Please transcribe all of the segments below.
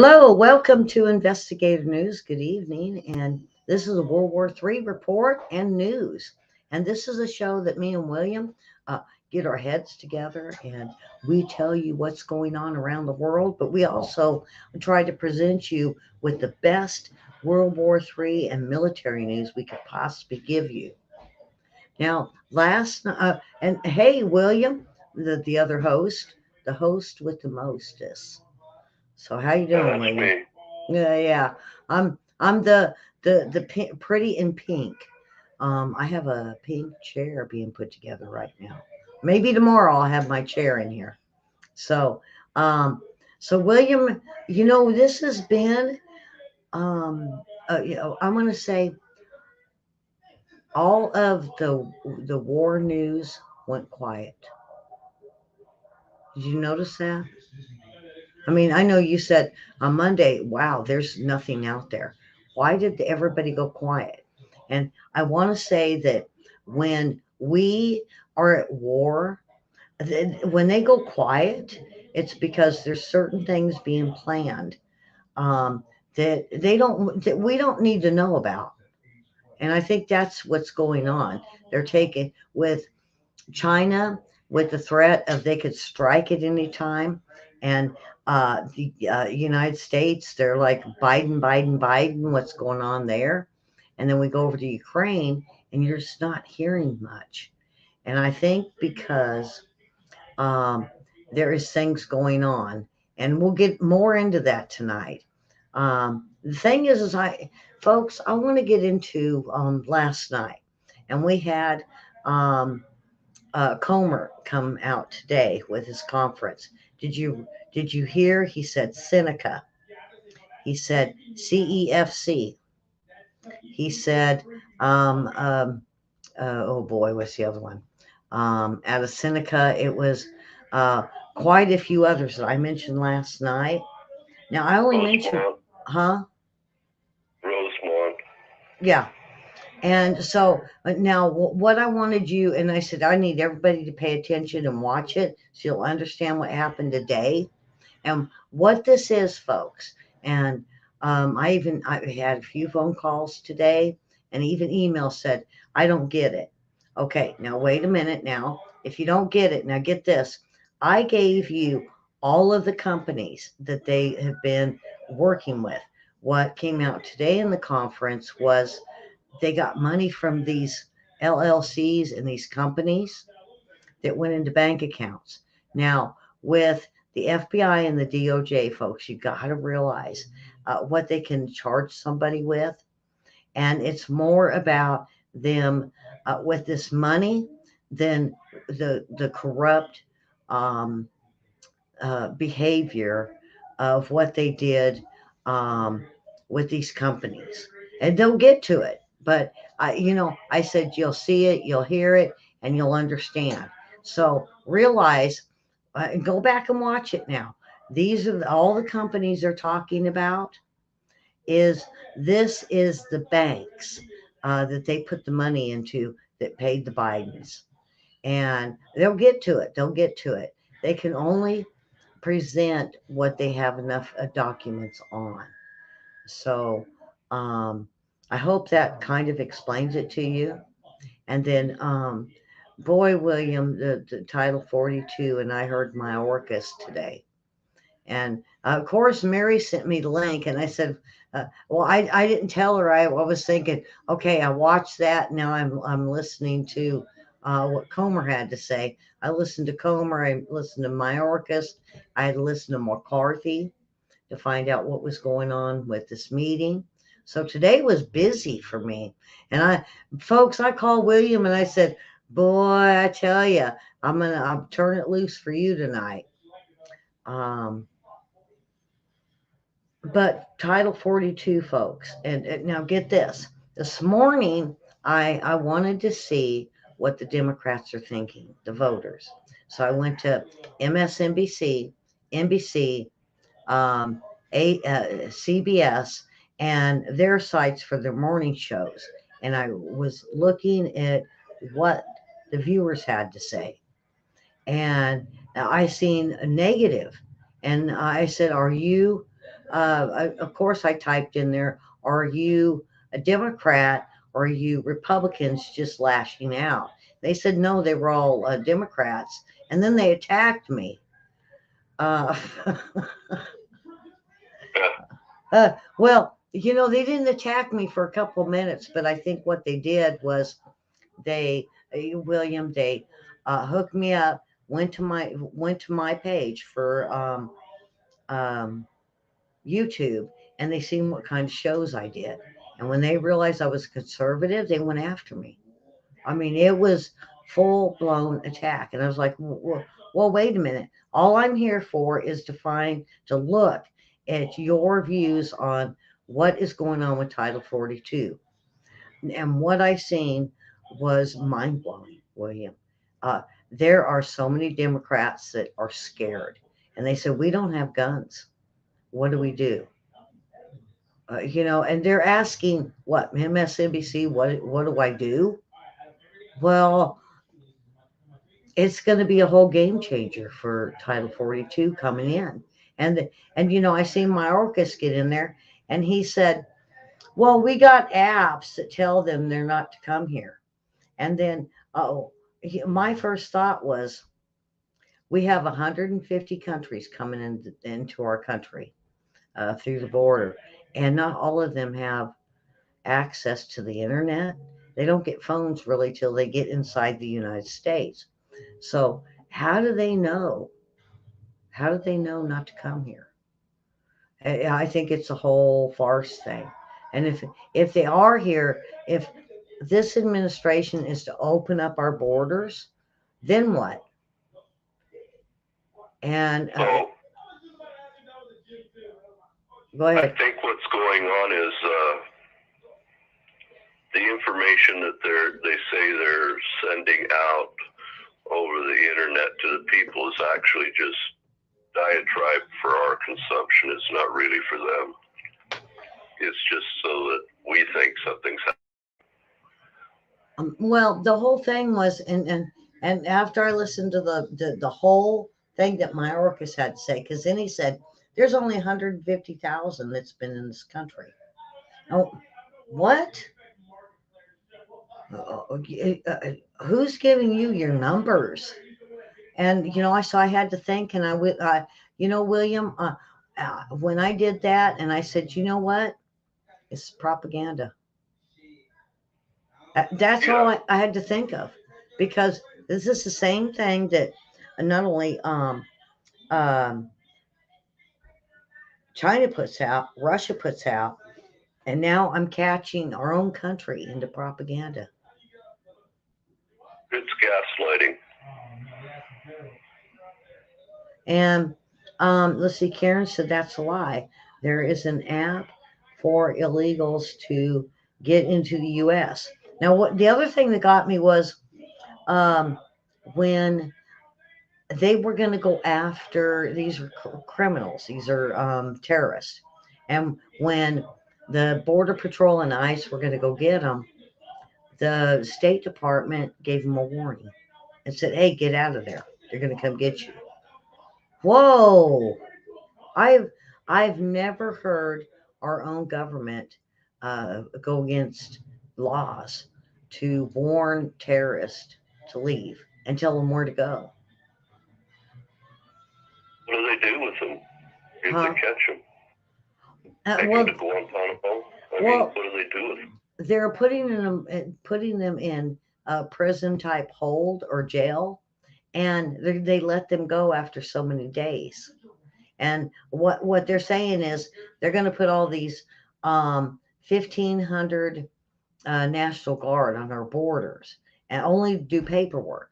Hello, welcome to Investigative News. Good evening. And this is a World War III report and news. And this is a show that me and William get our heads together and we tell you what's going on around the world. But we also try to present you with the best World War III and military news we could possibly give you. Now, and hey, William, the other host, the host with the mostest. So how you doing, That's William? me. Yeah, yeah. I'm the pretty in pink. I have a pink chair being put together right now. Maybe tomorrow I'll have my chair in here. So, um, so William, this has been, um, I'm going to say all of the war news went quiet. Did you notice that? I mean, I know you said on Monday, wow, there's nothing out there. Why did everybody go quiet? And I want to say that when we are at war, when they go quiet, it's because there's certain things being planned um, that we don't need to know about. And I think that's what's going on. They're taking with China with the threat of they could strike at any time. And the United States, they're like Biden, Biden, Biden, what's going on there? And then we go over to Ukraine and you're just not hearing much. And I think because um, there is things going on, and we'll get more into that tonight. The thing is folks, I want to get into last night, and we had um, Comer come out today with his conference. Did you did you hear? He said Seneca. He said CEFC. He said, um, um, oh boy, what's the other one? Out of Seneca, it was uh, quite a few others that I mentioned last night. Now I only mentioned, Rosemont. huh? Rosemont. Yeah. And so now, what I wanted you, and I said, I need everybody to pay attention and watch it so you'll understand what happened today and what this is, folks. And I had a few phone calls today, and even email said, I don't get it. Okay, now wait a minute. Now, if you don't get it, now get this. I gave you all of the companies that they have been working with. What came out today in the conference was they got money from these LLCs and these companies that went into bank accounts. Now, with the FBI and the DOJ, folks, you got to realize what they can charge somebody with. And it's more about them with this money than the corrupt um, behavior of what they did um, with these companies. And they'll get to it. But I said you'll see it, you'll hear it, and you'll understand. So realize, go back and watch it now. These are all the companies they're talking about. Is this is the banks that they put the money into that paid the Bidens, and they'll get to it. They'll get to it. They can only present what they have enough documents on. So um, I hope that kind of explains it to you. And then, boy, William, the Title 42, and I heard my Orcus today. And of course, Mary sent me the link, and I said, "Well, I didn't tell her. I was thinking, okay, I watched that. Now I'm listening to what Comer had to say. I listened to Comer. I listened to Mayorkas. I had to listen to McCarthy to find out what was going on with this meeting. So today was busy for me. And folks, I called William and I said, boy, I tell you, I'll turn it loose for you tonight. Um, but Title 42, folks, and now get this. This morning, I wanted to see what the Democrats are thinking, the voters. So I went to MSNBC, NBC, um, CBS, and their sites for their morning shows. And I was looking at what the viewers had to say. And I seen a negative. And I said, are you Of course, I typed in there, are you a Democrat or are you Republicans just lashing out? They said no, they were all Democrats. And then they attacked me. Uh, Yeah. well, they didn't attack me for a couple of minutes, but I think what they did was William, they hooked me up, went to my page for um, YouTube, and they seen what kind of shows I did. And when they realized I was conservative, they went after me. I mean, it was full blown attack, and I was like, well, wait a minute. All I'm here for is to look at your views on what is going on with Title 42. And what I seen was mind blowing, William. Uh, there are so many Democrats that are scared, and they said, we don't have guns. What do we do? And they're asking what MSNBC, what do I do? Well, it's going to be a whole game changer for Title 42 coming in. And I seen Mayorkas get in there, and he said, well, we got apps that tell them they're not to come here. And then, my first thought was, we have 150 countries coming into our country through the border, and not all of them have access to the internet. They don't get phones really till they get inside the United States. So how do they know? How do they know not to come here? I think it's a whole farce thing. And if they are here, if this administration is to open up our borders, then what? And So go I ahead. think what's going on is the information that they say they're sending out over the internet to the people is actually just diatribe for our consumption. It's not really for them. It's just so that we think something's happening. Well, the whole thing was, and after I listened to the whole thing that Mayorkas had to say, because then he said, "There's only 150,000 that's been in this country." Oh, what? Who's giving you your numbers? And I had to think, and William, when I did that, and I said, you know what? It's propaganda. That's all Yeah. I had to think of, because this is the same thing that not only um, China puts out, Russia puts out, and now I'm catching our own country into propaganda. It's gaslighting. And let's see, Karen said that's a lie. There is an app for illegals to get into the U.S. Now, what the other thing that got me was um, when they were going to go after these criminals, these are terrorists, and when the Border Patrol and ICE were going to go get them, the State Department gave them a warning and said, "Hey, get out of there. They're going to come get you." Whoa! I've I've never heard our own government go against laws to warn terrorists to leave and tell them where to go. What do they do with them? If they Huh? catch them, take them Well, to Guantanamo. I mean, well, what do they do with them? they're putting them in a prison type hold or jail, and they let them go after so many days. And what they're saying is they're going to put all these 1,500 National Guard on our borders and only do paperwork.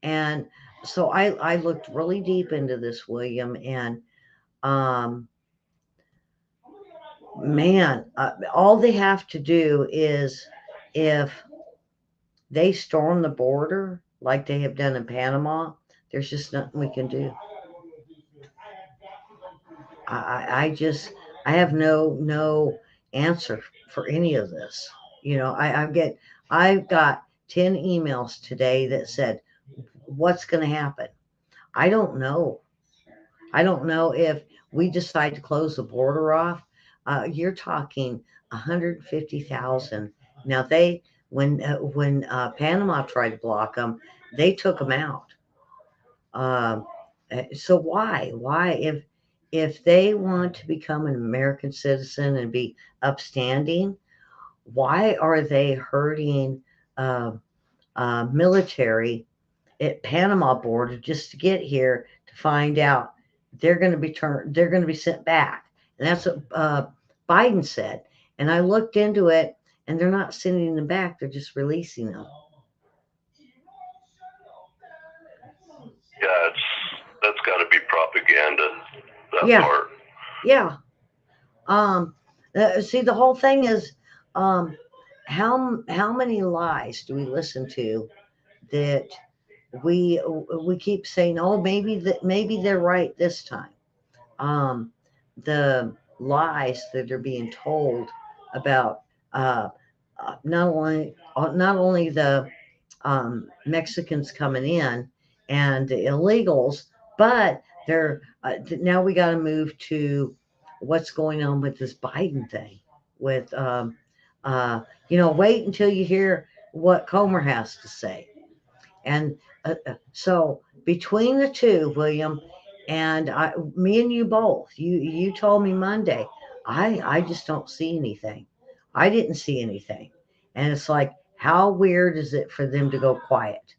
And so I looked really deep into this, William, and um, man, all they have to do is, if they storm the border like they have done in Panama, there's just nothing we can do. I have no answer for any of this. I've got 10 emails today that said, what's going to happen? I don't know. I don't know if we decide to close the border off, you're talking 150,000. Now when Panama tried to block them, they took them out. Um, so why if they want to become an American citizen and be upstanding, why are they hurting uh, military at Panama border just to get here to find out they're going to be sent back, and that's what Biden said. And I looked into it, and they're not sending them back; they're just releasing them. Yeah, that's got to be propaganda. That Yeah, part. yeah. Um, See, the whole thing is, um, how many lies do we listen to that we keep saying, oh, maybe they're right this time. um, the lies that are being told about uh, not only the Mexicans coming in and the illegals, but they're now we got to move to what's going on with this Biden thing. With uh, wait until you hear what Comer has to say. And so between the two, William, and me and you both, you told me Monday, I just don't see anything. I didn't see anything. And it's like, how weird is it for them to go quiet?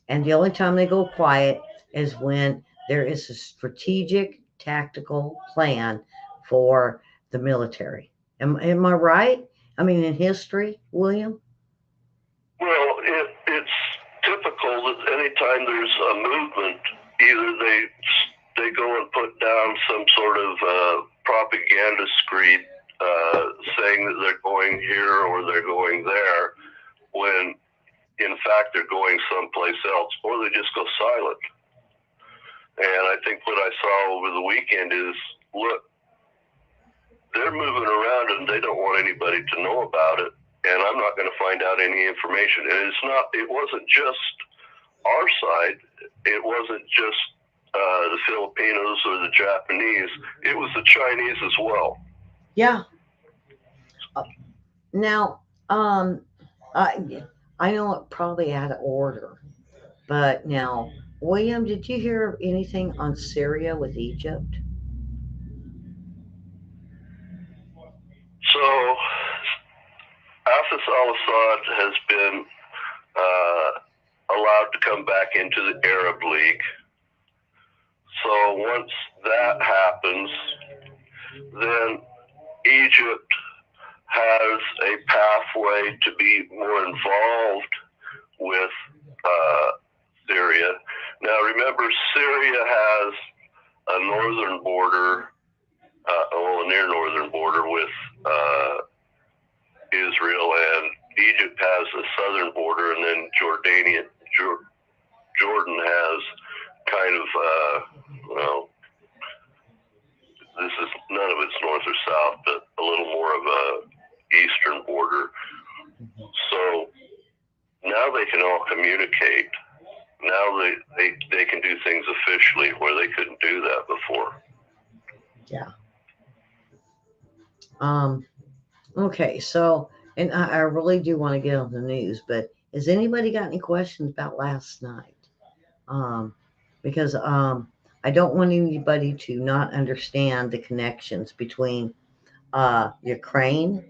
And the only time they go quiet is when there is a strategic tactical plan for the military. Am I right? I mean, in history, William? Well, it's typical that anytime there's a movement, either they go and put down some sort of propaganda screed saying that they're going here or they're going there, when in fact they're going someplace else, or they just go silent. And I think what I saw over the weekend is, look, they're moving around and they don't want anybody to know about it. And I'm not going to find out any information. And it wasn't just our side. It wasn't just the Filipinos or the Japanese. It was the Chinese as well. Yeah. Now, I I know it probably out of order, but now, William, did you hear anything on Syria with Egypt? So Hafez al-Assad has been allowed to come back into the Arab League. So once that happens, then Egypt has a pathway to be more involved with Syria. Now, remember, Syria has a northern border, a near northern border with Israel, and Egypt has a southern border, and then Jordan has kind of, well, this is none of it's north or south, but a little more of a eastern border. So now they can all communicate. Now they can do things officially where they couldn't do that before. Yeah. Okay, so, and I really do want to get on the news, but has anybody got any questions about last night? Um, because I don't want anybody to not understand the connections between Ukraine.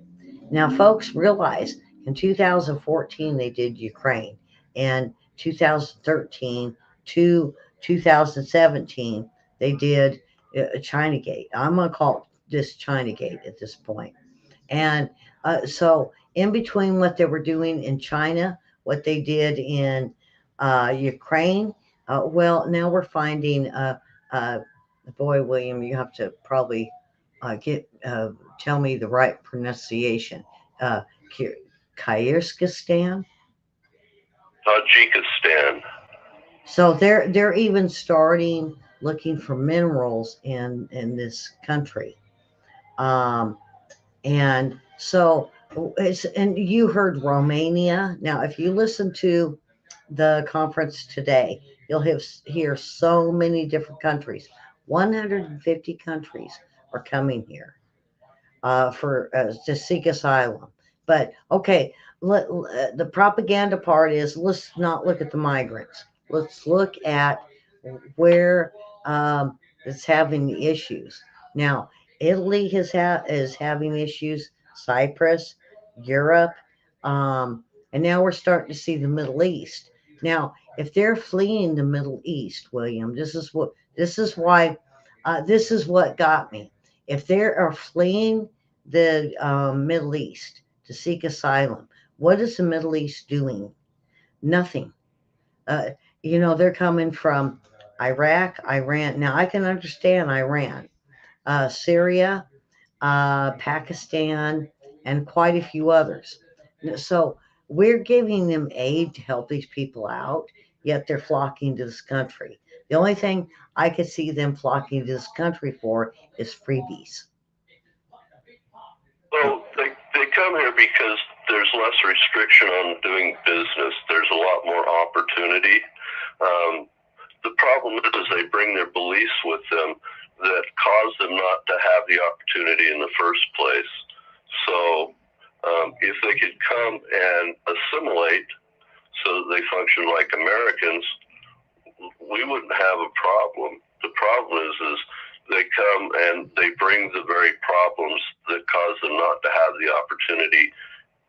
Now, folks realize in 2014 they did Ukraine, and 2013 to 2017 they did Chinagate. I'm going to call this Chinagate at this point. And so, in between what they were doing in China, what they did in Ukraine, well, now we're finding, uh, boy, William, you have to probably tell me the right pronunciation. Uh, Kyrgyzstan. Tajikistan. So they're even starting looking for minerals in this country. Um, And so and you heard Romania. Now, if you listen to the conference today, you'll hear so many different countries. 150 countries are coming here for to seek asylum. But okay, the propaganda part is let's not look at the migrants. Let's look at where it's having the issues. Now, Italy is having issues. Cyprus, Europe, and now we're starting to see the Middle East. Now, if they're fleeing the Middle East, William, this is why this is what got me. If they are fleeing the Middle East to seek asylum, what is the Middle East doing? Nothing. Uh, they're coming from Iraq, Iran. Now, I can understand Iran, Syria, Pakistan, and quite a few others. So we're giving them aid to help these people out, yet they're flocking to this country. The only thing I could see them flocking to this country for is freebies. Well, they come here because there's less restriction on doing business. There's a lot more opportunity. Um, the problem is they bring their beliefs with them that cause them not to have the opportunity in the first place. So if they could come and assimilate so that they function like Americans, we wouldn't have a problem. The problem is they come and they bring the very problems that cause them not to have the opportunity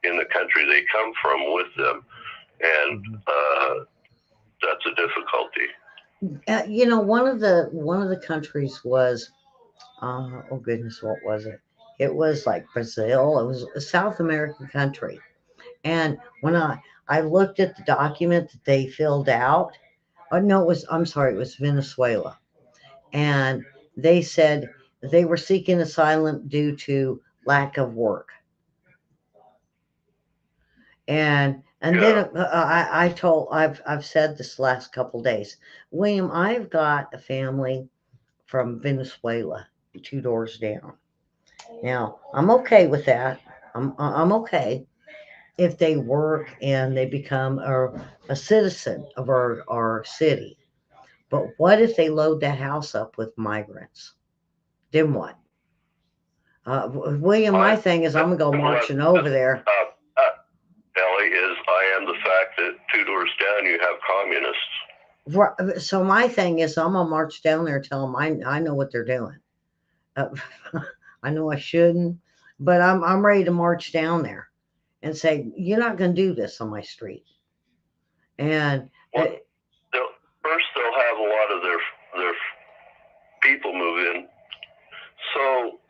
in the country they come from with them, and that's a difficulty. One of the countries was oh goodness, what was it? It was like Brazil. It was a South American country. And when I looked at the document that they filled out, oh no, I'm sorry, it was Venezuela. And they said they were seeking asylum due to lack of work. And then Yeah. I've said this last couple days, William, I've got a family from Venezuela 2 doors down. Now I'm okay with that. I'm okay if they work and they become a citizen of our city. But what if they load the house up with migrants? Then what? William, my I thing is I'm gonna go what marching over there. Ellie, is I am the fact that 2 doors down you have communists. So my thing is I'm gonna march down there and tell them I know what they're doing. Uh, I know I shouldn't, but I'm ready to march down there and say you're not gonna do this on my street. And Well, they'll, first they'll have a lot of their people move in, so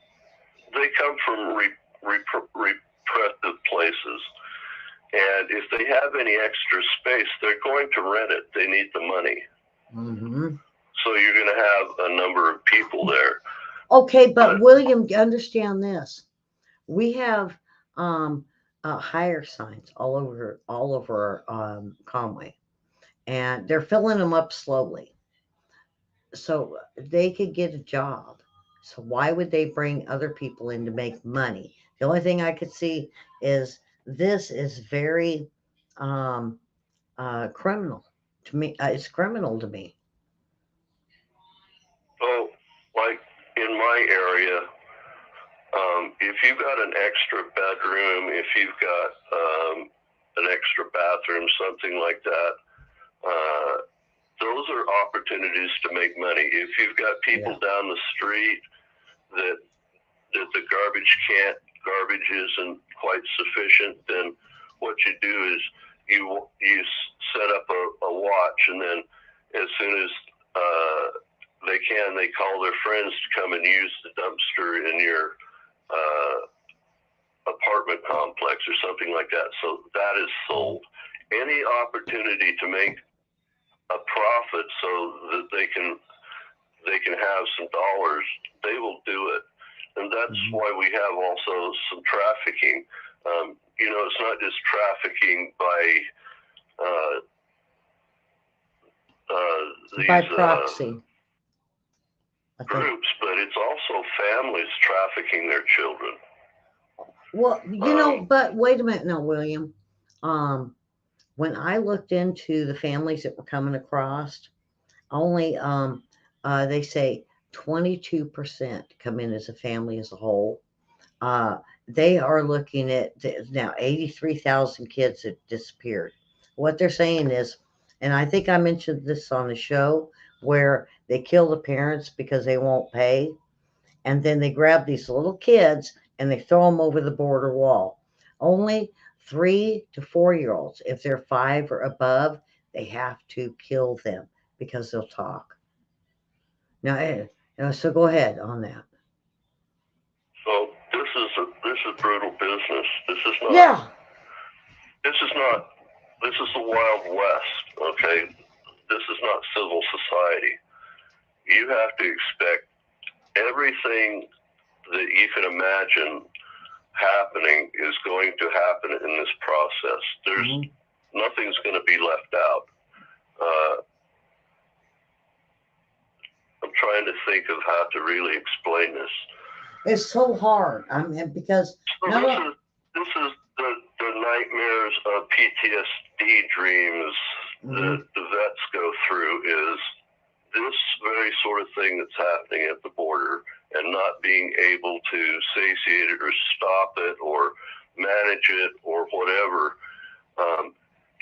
they come from repressive places. And if they have any extra space, they're going to rent it. They need the money. mm-hmm. So you're going to have a number of people there. Okay, but William, understand this. We have higher signs all over Conway, and they're filling them up slowly, so they could get a job. So why would they bring other people in to make money? The only thing I could see is this is very um, criminal to me. It's criminal to me. So, like in my area, if you've got an extra bedroom, if you've got an extra bathroom, something like that, uh, those are opportunities to make money. If you've got people down the street that the garbage isn't quite sufficient, then what you do is you set up a watch, and then as soon as they call their friends to come and use the dumpster in your apartment complex or something like that. So that is sold. Any opportunity to make a profit so that they can have some dollars, they will do it. And that's why we have also some trafficking. It's not just trafficking by By these proxy, groups, but it's also families trafficking their children. Well, but wait a minute now, William. Um, when I looked into the families that were coming across, only they say 22% come in as a family as a whole. Uh, they are looking at now 83,000 kids that disappeared. What they're saying is, and I think I mentioned this on the show, where they kill the parents because they won't pay, and then they grab these little kids and they throw them over the border wall. Only 3 to 4 year olds, if they're 5 or above, they have to kill them because they'll talk. Now, so go ahead on that. So this is brutal business. Yeah. This is not this is the Wild West. Okay, this is not civil society. You have to expect everything that you can imagine happening is going to happen in this process. There's nothing's going to be left out. I'm trying to think of how to really explain this. It's so hard. I mean, because so this is the nightmares of PTSD dreams that the vets go through. Is this very sort of thing that's happening at the border, and not being able to satiate it or stop it or manage it or whatever.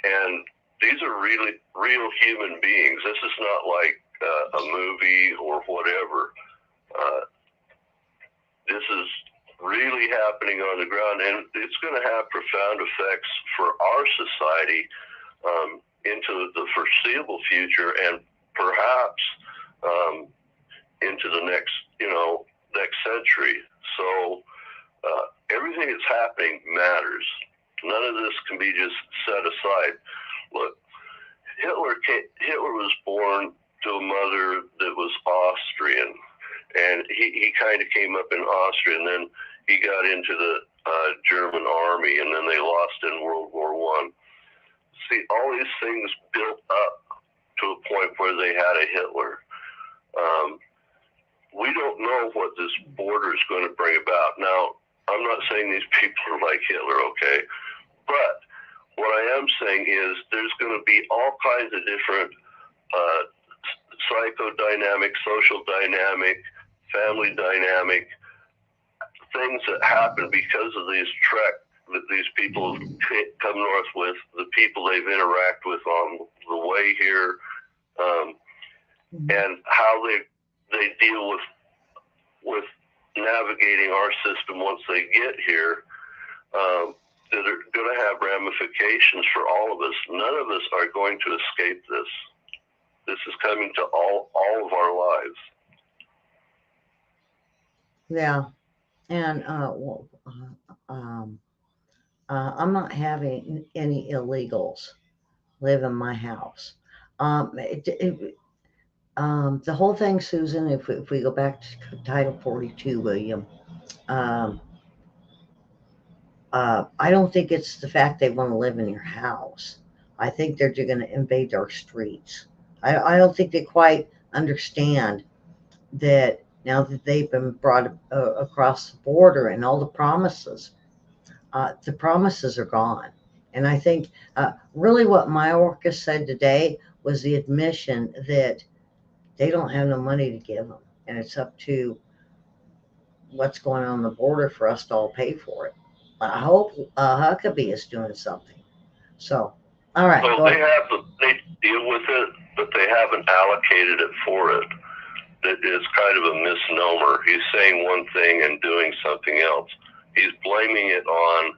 And these are really real human beings. This is not like a movie or whatever. This is really happening on the ground, and it's going to have profound effects for our society into the foreseeable future, and perhaps into the next century. So everything that's happening matters. None of this can be just set aside. Look, Hitler was born to a mother that was Austrian, and he kind of came up in Austria, and then he got into the German army, and then they lost in World War I. See, all these things built up to a point where they had a Hitler. We don't know what this border is going to bring about. Now, I'm not saying these people are like Hitler, okay? But what I am saying is there's going to be all kinds of different psychodynamic, social dynamic, family dynamic things that happen because of these that these people come north with, the people they've interacted with on the way here, and how they deal with navigating our system once they get here, that are going to have ramifications for all of us. None of us are going to escape this. This is coming to all of our lives. Yeah, and I'm not having any illegals live in my house. The whole thing, Susan, if we go back to Title 42, William, um, I don't think it's the fact they want to live in your house. I think they're going to invade our streets. I don't think they quite understand that now that they've been brought across the border and all the promises are gone. And I think really what Mayorkas said today was the admission that they don't have no money to give them. And it's up to what's going on the border for us to all pay for it. I hope Huckabee is doing something. So, all right. So they deal with it, but they haven't allocated it for it. It is kind of a misnomer. He's saying one thing and doing something else. He's blaming it on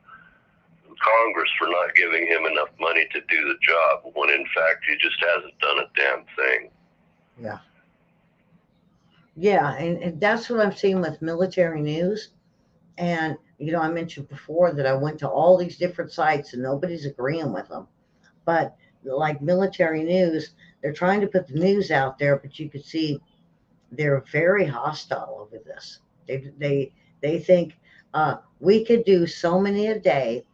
Congress for not giving him enough money to do the job, when in fact he just hasn't done a damn thing. Yeah. Yeah, and that's what I'm seeing with military news. And, I mentioned before that I went to all these different sites and nobody's agreeing with them. But like military news, they're trying to put the news out there, but you could see they're very hostile over this. They think we could do so many a day,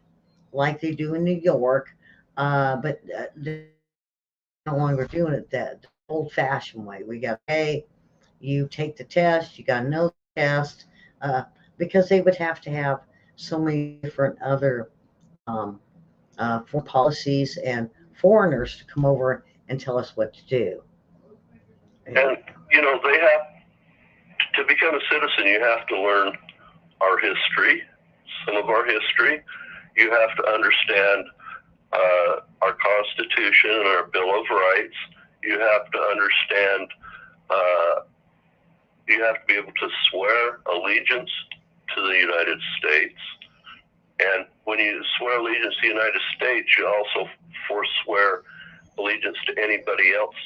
like they do in New York, but they're no longer doing it that old-fashioned way. We got to pay. You take the test. You got to know the test, because they would have to have so many different other um, foreign policies and foreigners to come over and tell us what to do. And to become a citizen, you have to learn our history, some of our history. You have to understand our Constitution and our Bill of Rights. You have to understand, you have to be able to swear allegiance to the United States. And when you swear allegiance to the United States, you also forswear allegiance to anybody else,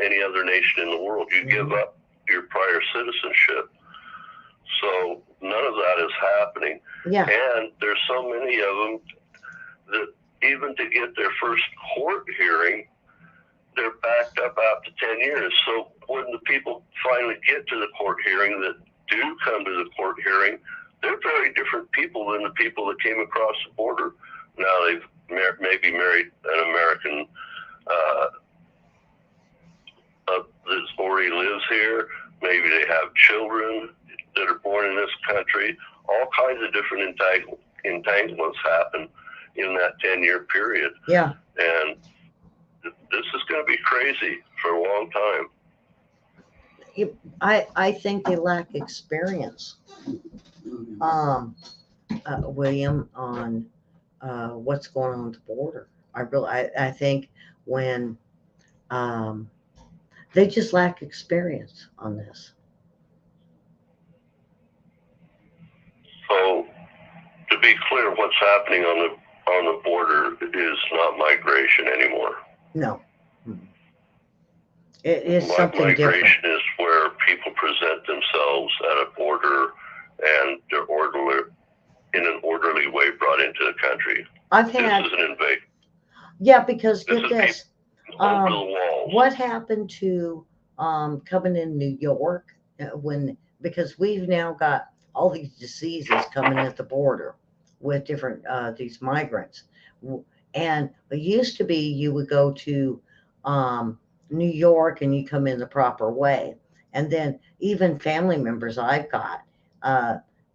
any other nation in the world. You give up your prior citizenship. So none of that is happening. Yeah. And there's so many of them that even to get their first court hearing, they're backed up after 10 years. So when the people finally get to the court hearing that do come to the court hearing, they're very different people than the people that came across the border. Now they've maybe married an American that already lives here. Maybe they have children that are born in this country. All kinds of different entanglements happen in that 10-year period. Yeah. And this is going to be crazy for a long time. I think they lack experience, William, on what's going on at the border. I think when they just lack experience on this. So, to be clear, what's happening on the border is not migration anymore. No. It is something migration different. is where people present themselves at a border and they're in an orderly way brought into the country. This is an invasion. Yeah, because get this. Over the walls. What happened to coming in New York because we've now got all these diseases coming at the border with different these migrants, and it used to be you would go to New York and you come in the proper way, and then even family members I've got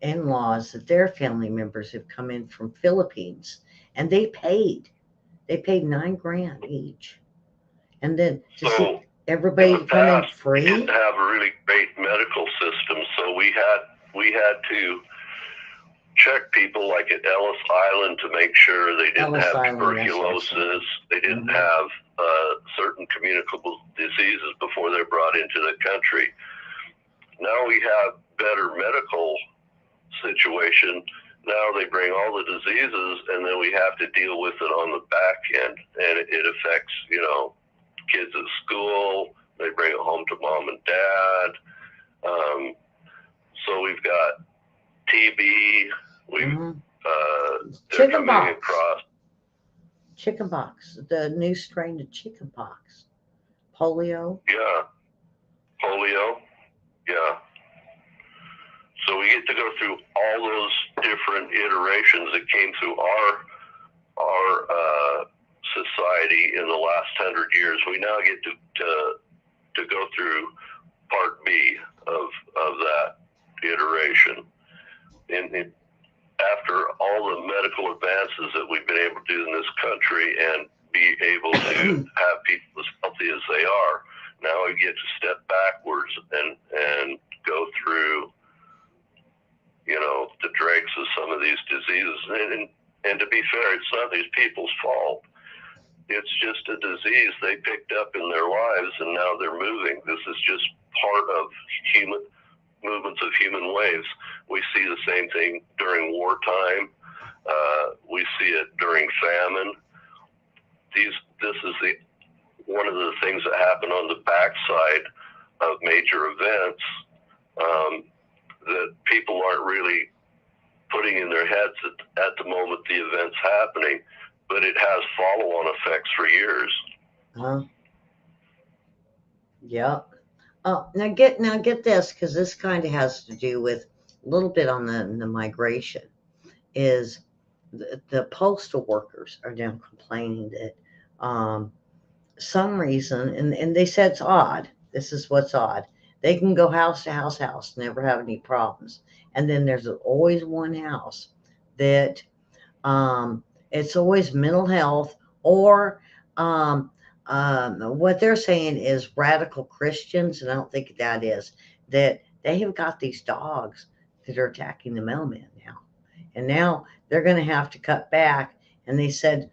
in-laws that their family members have come in from Philippines, and they paid $9,000 each. And then to see everybody come in free. We didn't have a really great medical system, so we had to check people like at Ellis Island to make sure they didn't have tuberculosis, they didn't have certain communicable diseases before they're brought into the country. Now we have better medical situation. Now they bring all the diseases, and then we have to deal with it on the back end, and it affects, kids at school. They bring it home to mom and dad. So we've got TB. They're coming across chickenpox, the new strain of chickenpox, polio. Yeah, polio. Yeah. So we get to go through all those different iterations that came through our society in the last 100 years. We now get to go through part B of that iteration. And after all the medical advances that we've been able to do in this country and be able to have people as healthy as they are, now we get to step backwards and go through the dregs of some of these diseases. And to be fair, it's not these people's fault. It's just a disease they picked up in their lives, and now they're moving. This is just part of movements of human waves. We see the same thing during wartime. We see it during famine. This is one of the things that happen on the backside of major events that people aren't really putting in their heads at the moment the event's happening, but it has follow-on effects for years. Yeah. Oh, now get this, because this kind of has to do with a little bit on the migration. Is the postal workers are now complaining that some reason, and they said it's odd. This is what's odd. They can go house to house, never have any problems. And then there's always one house that it's always mental health or what they're saying is radical Christians, and I don't think that is. that they have got these dogs that are attacking the mailman now. And now they're going to have to cut back. And they said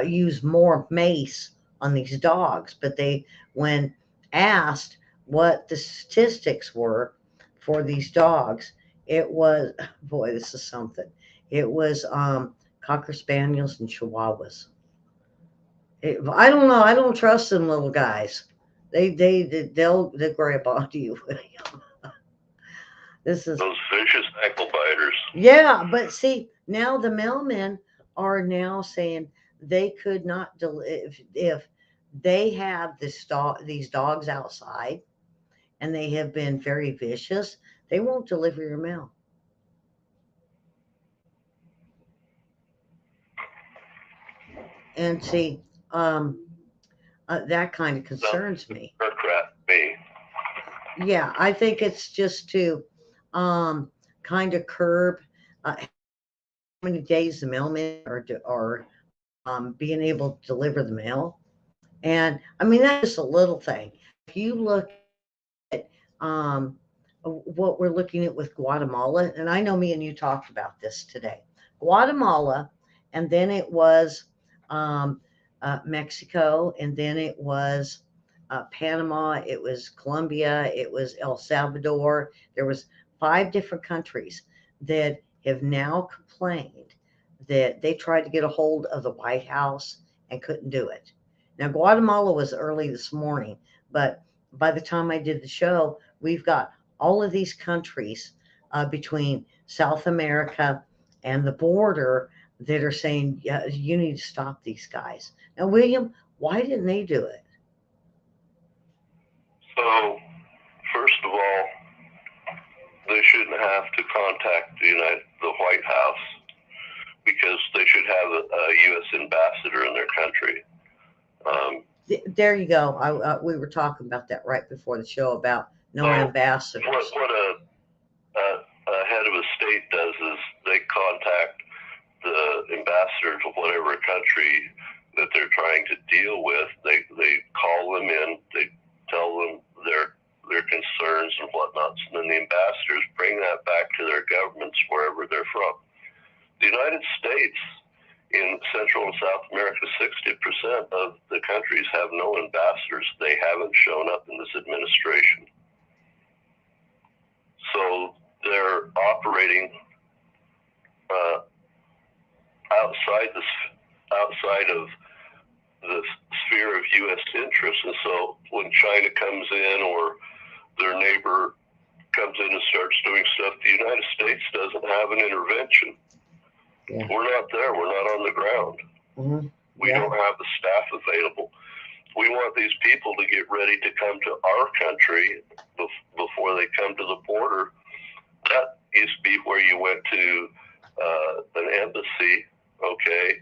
use more mace on these dogs. But they, when asked what the statistics were for these dogs, it was, boy, this is something. It was Cocker Spaniels and Chihuahuas. I don't know. I don't trust them little guys. They'll grab onto you. This is Those vicious ankle biters. yeah, but see now the mailmen are now saying they could not if they have these dogs outside and they have been very vicious, they won't deliver your mail. And see, um, that kind of Sounds concerns me. bureaucrat me. Yeah, I think it's just to um, kind of curb how many days the mailmen are being able to deliver the mail. And I mean, that's just a little thing. If you look at what we're looking at with Guatemala, and I know me and you talked about this today, Guatemala, and then it was um, Mexico, and then it was Panama, it was Colombia, it was El Salvador. There was 5 different countries that have now complained that they tried to get a hold of the White House and couldn't do it. Now, Guatemala was early this morning, but by the time I did the show, we've got all of these countries between South America and the border that are saying, yeah, you need to stop these guys. Now, William, why didn't they do it? So, first of all, they shouldn't have to contact the White House because they should have a U.S. ambassador in their country. There you go. We were talking about that right before the show about no So ambassadors. what a head of a state does is they contact the ambassador to whatever country that they're trying to deal with. They call them in. They tell them their concerns and whatnot, and then the ambassadors bring that back to their governments wherever they're from. The United States in Central and South America, 60% of the countries have no ambassadors. They haven't shown up in this administration. So they're operating uh, outside of the sphere of U.S. interest. And so when China comes in or their neighbor comes in and starts doing stuff, the United States doesn't have an intervention. Yeah. We're not there. We're not on the ground. Mm-hmm. We don't have the staff available. We want these people to get ready to come to our country before they come to the border. That used to be where you went to an embassy, okay?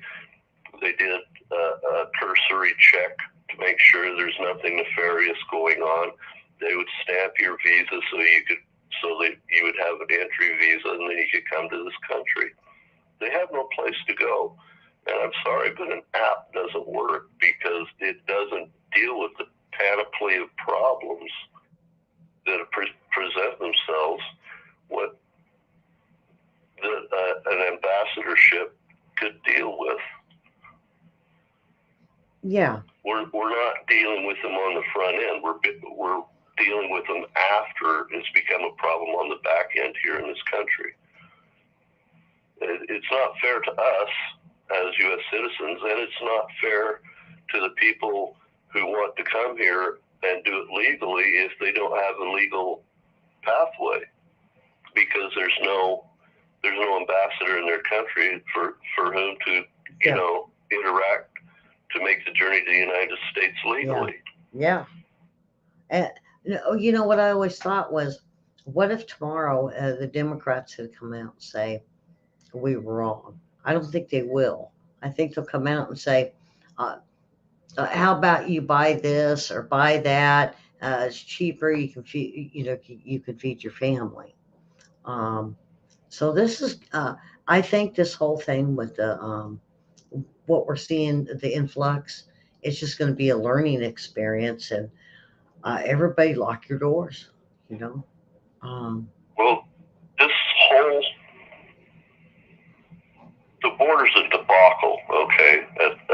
They did a cursory check to make sure there's nothing nefarious going on. They would stamp your visa so that you would have an entry visa and then you could come to this country. They have no place to go. And I'm sorry, but an app doesn't work because it doesn't deal with the panoply of problems that present themselves that an ambassadorship could deal with. Yeah. We're not dealing with them on the front end. We're dealing with them after it's become a problem on the back end here in this country. It's not fair to us as U.S. citizens, and it's not fair to the people who want to come here and do it legally if they don't have a legal pathway, because there's no ambassador in their country for whom to interact to make the journey to the United States legally. Yeah. And you know what I always thought was, what if tomorrow the Democrats had come out and say we were wrong? I don't think they will. I think they'll come out and say, uh, "How about you buy this or buy that? It's cheaper. You can feed, you can feed your family." Um, so this is, I think, this whole thing with the what we're seeing, the influx, it's just going to be a learning experience, and everybody lock your doors. You know. Um, Well, this whole the border's a debacle. Okay,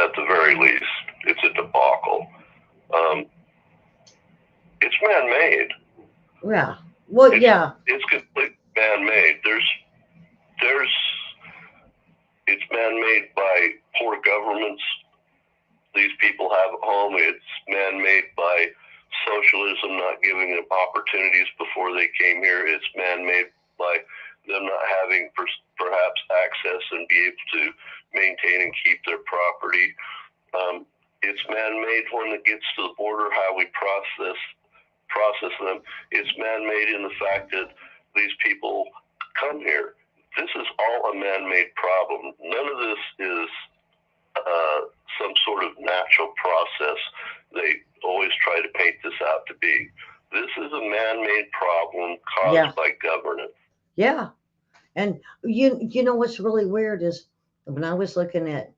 at the very least, it's a debacle. Um, it's man-made. yeah. Well, It's yeah. it's completely man-made. There's it's man-made by poor governments these people have at home. It's man-made by socialism not giving them opportunities before they came here. It's man-made by them not having perhaps access and be able to maintain and keep their property. It's man-made when it gets to the border, how we process them. It's man-made in the fact that these people come here. This is all a man-made problem. None of this is uh, some sort of natural process they always try to paint this out to be. This is a man-made problem Yeah. caused by governance. Yeah. And you know what's really weird is when I was looking at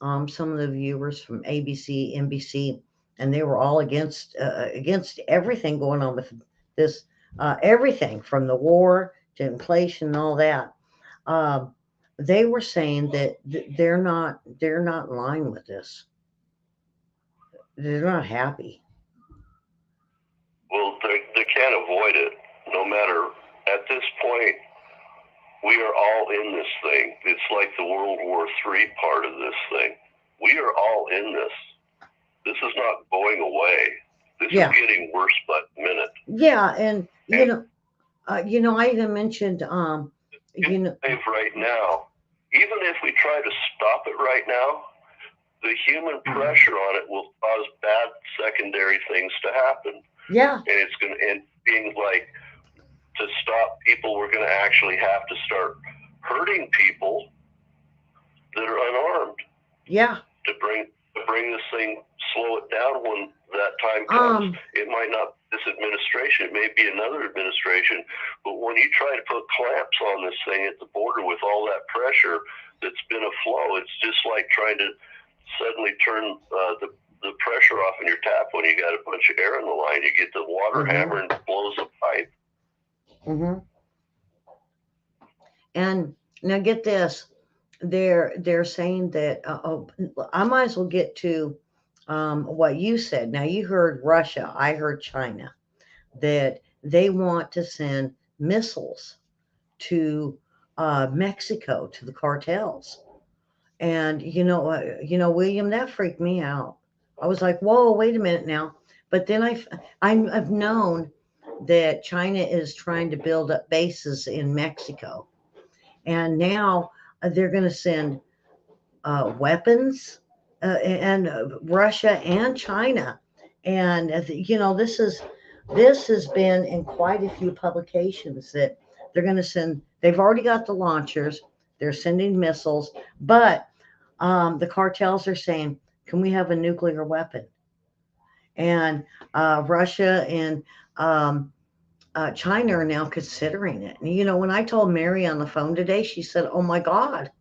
some of the viewers from ABC, NBC, and they were all against everything going on with this, everything from the war to inflation and all that. Um, they were saying that they're not in line with this. They're not happy. Well, they can't avoid it. No matter at this point, we are all in this thing. It's like the World War III part of this thing. We are all in this. This is not going away. This is Yeah, getting worse by the minute. yeah, and And I even mentioned, it's you know, safe right now. Even if we try to stop it right now, the human pressure on it will cause bad secondary things to happen. yeah, And it's going to end being like to stop people, we're going to actually have to start hurting people that are unarmed yeah, to bring this thing, slow it down when that time comes. um, It might not be this administration, it may be another administration, but when you try to put clamps on this thing at the border with all that pressure that's been aflow, it's just like trying to suddenly turn the pressure off in your tap when you got a bunch of air in the line. You get the water mm-hmm, hammer and it blows the pipe. mm-hmm. And now get this, they're saying that I might as well get to what you said. Now you heard Russia, I heard China, that they want to send missiles to Mexico to the cartels. And William, that freaked me out. I was like, whoa, wait a minute now. But then I've known that China is trying to build up bases in Mexico, and now they're going to send weapons, and Russia and China, and this has been in quite a few publications that they're going to send. They've already got the launchers. They're sending missiles, but the cartels are saying, "Can we have a nuclear weapon?" And Russia and um, China are now considering it. And when I told Mary on the phone today, she said, "Oh my God,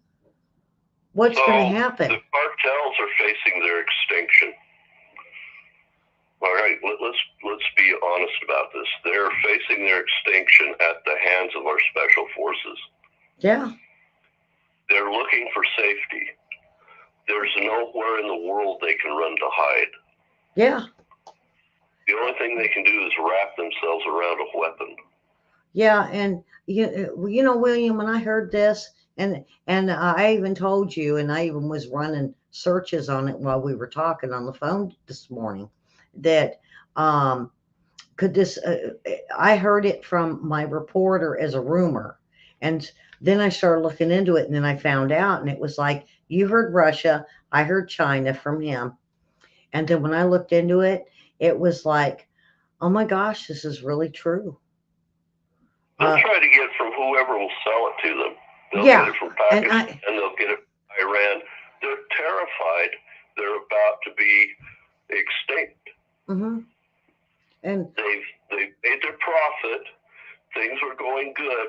what's So going to the happen?" cartels are facing their extinction. All right, let's be honest about this. They're facing their extinction at the hands of our special forces. Yeah, They're looking for safety. There's nowhere in the world they can run to hide. yeah, The only thing they can do is wrap themselves around a weapon. yeah. And William, when I heard this, and I even told you, and I even was running searches on it while we were talking on the phone this morning, that um, could this I heard it from my reporter as a rumor, and then I started looking into it, and then I found out, and it was like you heard Russia, I heard China from him, and then when I looked into it, it was like, oh my gosh, this is really true. They'll uh try to get it from whoever will sell it to them. They'll get yeah. it from And Pakistan, I they'll get it from Iran. They're terrified they're about to be extinct. hmm and They've made their profit. Things were going good,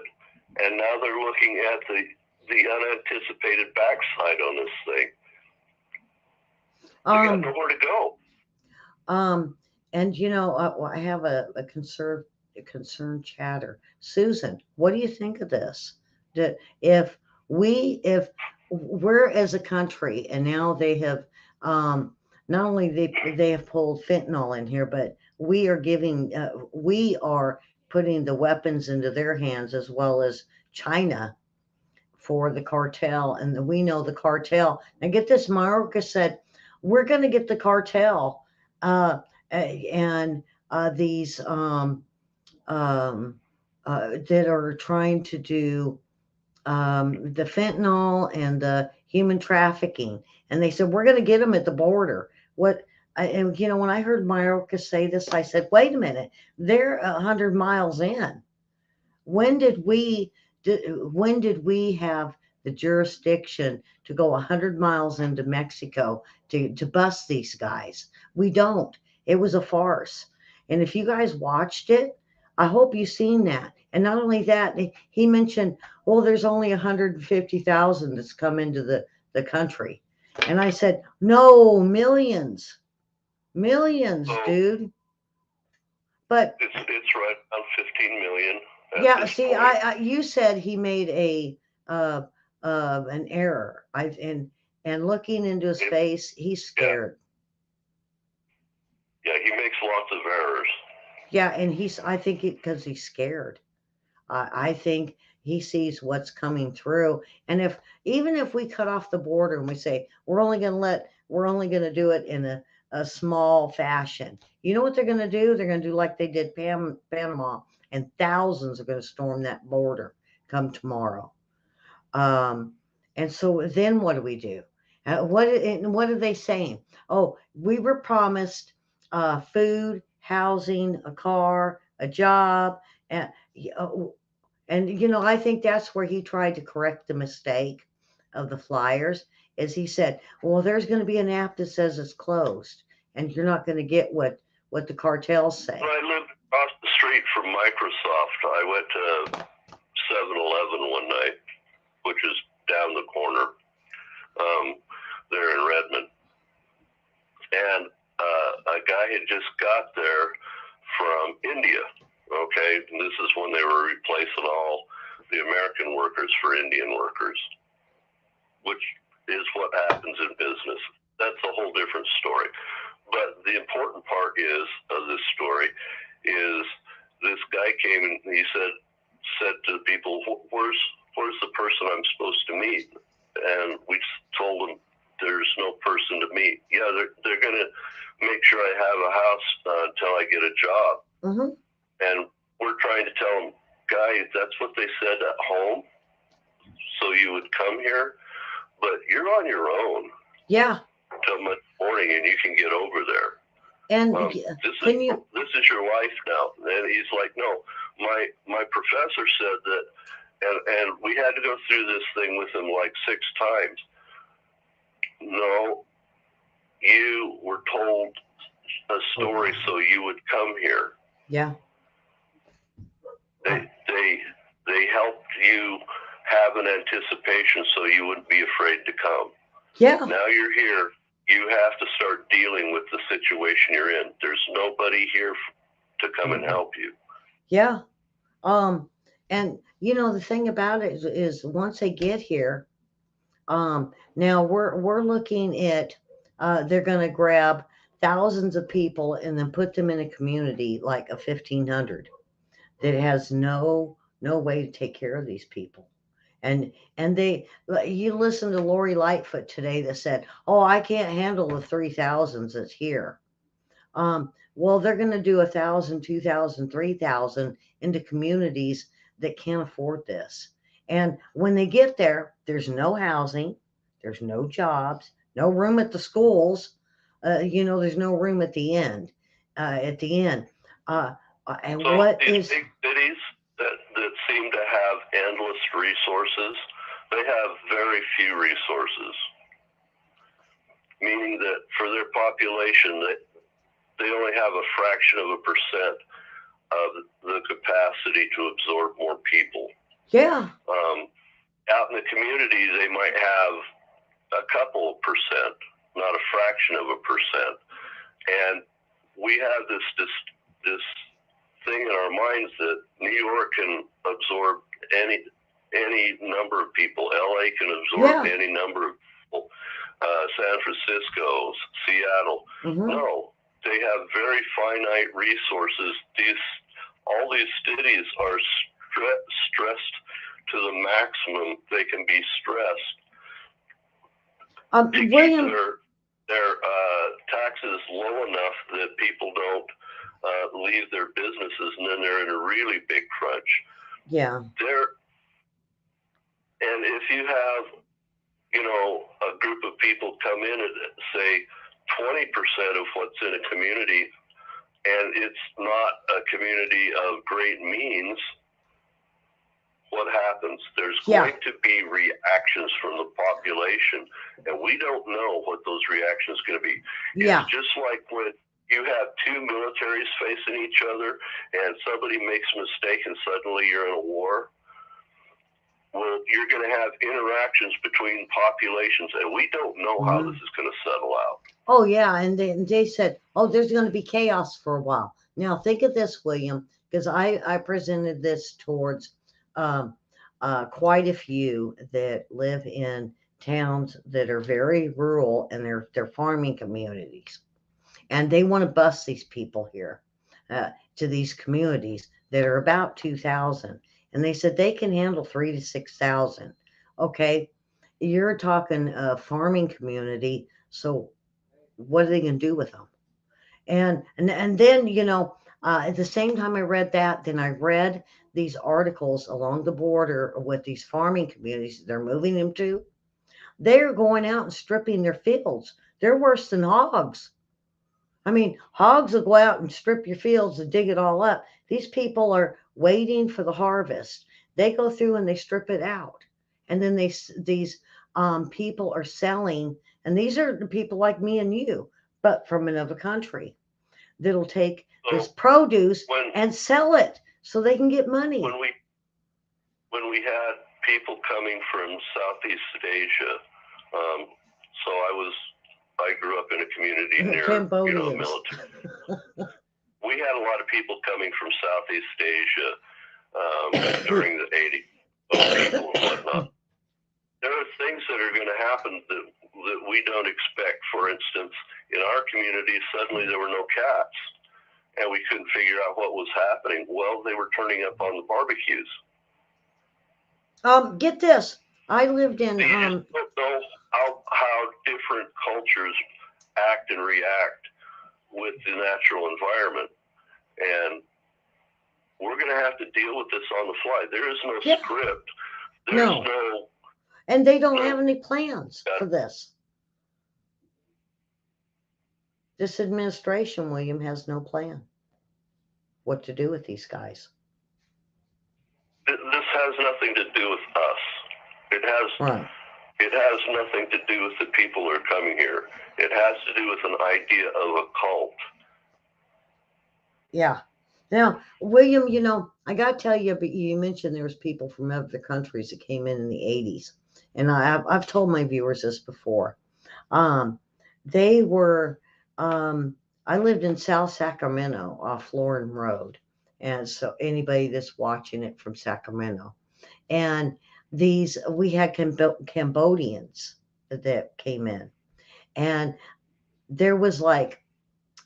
and now they're looking at the unanticipated backside on this thing. They got um nowhere to go. um and I have a conservative. concerned chatter. Susan, what do you think of this? That if we're as a country, and now they have not only they have pulled fentanyl in here, but we are putting the weapons into their hands as well as China for the cartel, and we know the cartel. Now, get this: Mayorkas said we're going to get the cartel, uh, and these um, that are trying to do the fentanyl and the human trafficking, and they said we're going to get them at the border. What? And when I heard Mayorkas say this, I said, "Wait a minute! They're 100 miles in. When did we when did we have the jurisdiction to go 100 miles into Mexico to bust these guys? We don't. It was a farce. And if you guys watched it, I hope you've seen that. And not only that, he mentioned, well, there's only 150,000 that's come into the country. And I said, no, millions, millions, So dude. But it's right around 15 million at yeah, this see, point. you said he made uh, an error. And looking into his face, he's Yeah, scared. yeah, he makes lots of errors. Yeah, and I think because he's scared. I think he sees what's coming through. And even if we cut off the border and we say we're only going to do it in a small fashion, you know what they're going to do? They're going to do like they did Panama, and thousands are going to storm that border come tomorrow. Um, and so then what do we do? What are they saying? Oh, we were promised food, housing, a car, a job, and uh, I think that's where he tried to correct the mistake of the flyers. Is he said, well, there's going to be an app that says it's closed, and you're not going to get what the cartels say. When I lived across the street from Microsoft, I went to 7-Eleven one night, which is down the corner there in Redmond. And a guy had just got there from India. Okay, and this is when they were replacing all the American workers for Indian workers, which is what happens in business. That's a whole different story. But the important part of this story is this guy came and he said to the people, where's the person I'm supposed to meet? And we told him there's no person to meet. Yeah, they're going to make sure I have a house until I get a job. Mm-hmm. And we're trying to tell them, guys, that's what they said at home, so you would come here, but you're on your own. Yeah. Till Monday morning, and you can get over there. And this is your life now. And he's like, no, my professor said that, and we had to go through this thing with him like 6 times. No, you were told a story so you would come here. Yeah. They helped you have an anticipation so you wouldn't be afraid to come. Yeah. Now you're here. You have to start dealing with the situation you're in. There's nobody here to come and help you. Yeah. And the thing about it is once they get here, now we're looking at they're going to grab thousands of people and then put them in a community like a 1,500 that has no way to take care of these people. And you listen to Lori Lightfoot today that said, "Oh, I can't handle the 3,000 that's here." Well, they're going to do 1,000, 2,000, 3,000 into communities that can't afford this. And when they get there, there's no housing, there's no jobs, no room at the schools. There's no room at the end. And So what these is big cities that seem to have endless resources, they have very few resources, meaning that for their population, they only have a fraction of a percent of the capacity to absorb more people. Yeah. Out in the community, they might have a couple percent, not a fraction of a percent. And we have this thing in our minds that New York can absorb any number of people. LA can absorb any number of people. San Francisco, Seattle. Mm-hmm. No, they have very finite resources. All these cities are stressed to the maximum they can be stressed. To William, keep their taxes low enough that people don't leave their businesses, and then they're in a really big crunch. Yeah. And if you have, a group of people come in at, say, 20% of what's in a community, and it's not a community of great means, what happens? There's going to be reactions from the population, and we don't know what those reactions are going to be. It's just like when you have two militaries facing each other and somebody makes a mistake and suddenly you're in a war. Well, you're going to have interactions between populations, and we don't know how this is going to settle out. Oh, yeah, and they said, oh, there's going to be chaos for a while. Now, think of this, William, because I presented this towards quite a few that live in towns that are very rural, and they're farming communities. And they want to bus these people here to these communities that are about 2,000. And they said they can handle 3,000 to 6,000. Okay, you're talking a farming community. So what are they going to do with them? And then, at the same time I read that, then I read these articles along the border with these farming communities they're moving them to. They're going out and stripping their fields. They're worse than hogs. I mean, hogs will go out and strip your fields and dig it all up. These people are waiting for the harvest. They go through and they strip it out. And then these people are selling, and these are the people like me and you, but from another country, that'll take this produce and sell it so they can get money. When we had people coming from Southeast Asia, so I grew up in a community near military. We had a lot of people coming from Southeast Asia during the 80s, people and whatnot. There are things that are going to happen that we don't expect. For instance, in our community, suddenly there were no cats, and we couldn't figure out what was happening. Well, they were turning up on the barbecues. Get this. I lived in. You just don't know how different cultures act and react with the natural environment, and we're going to have to deal with this on the fly. There is no script. There's no. And they don't have any plans for this. This administration, William, has no plan what to do with these guys. This has nothing to do with us. It has nothing to do with the people who are coming here. It has to do with an idea of a cult. Yeah. Now, William, I got to tell you, but you mentioned there was people from other countries that came in the 80s. And I've told my viewers this before. They were, I lived in South Sacramento off Florin Road. And so anybody that's watching it from Sacramento. And we had Cambodians that came in. And there was I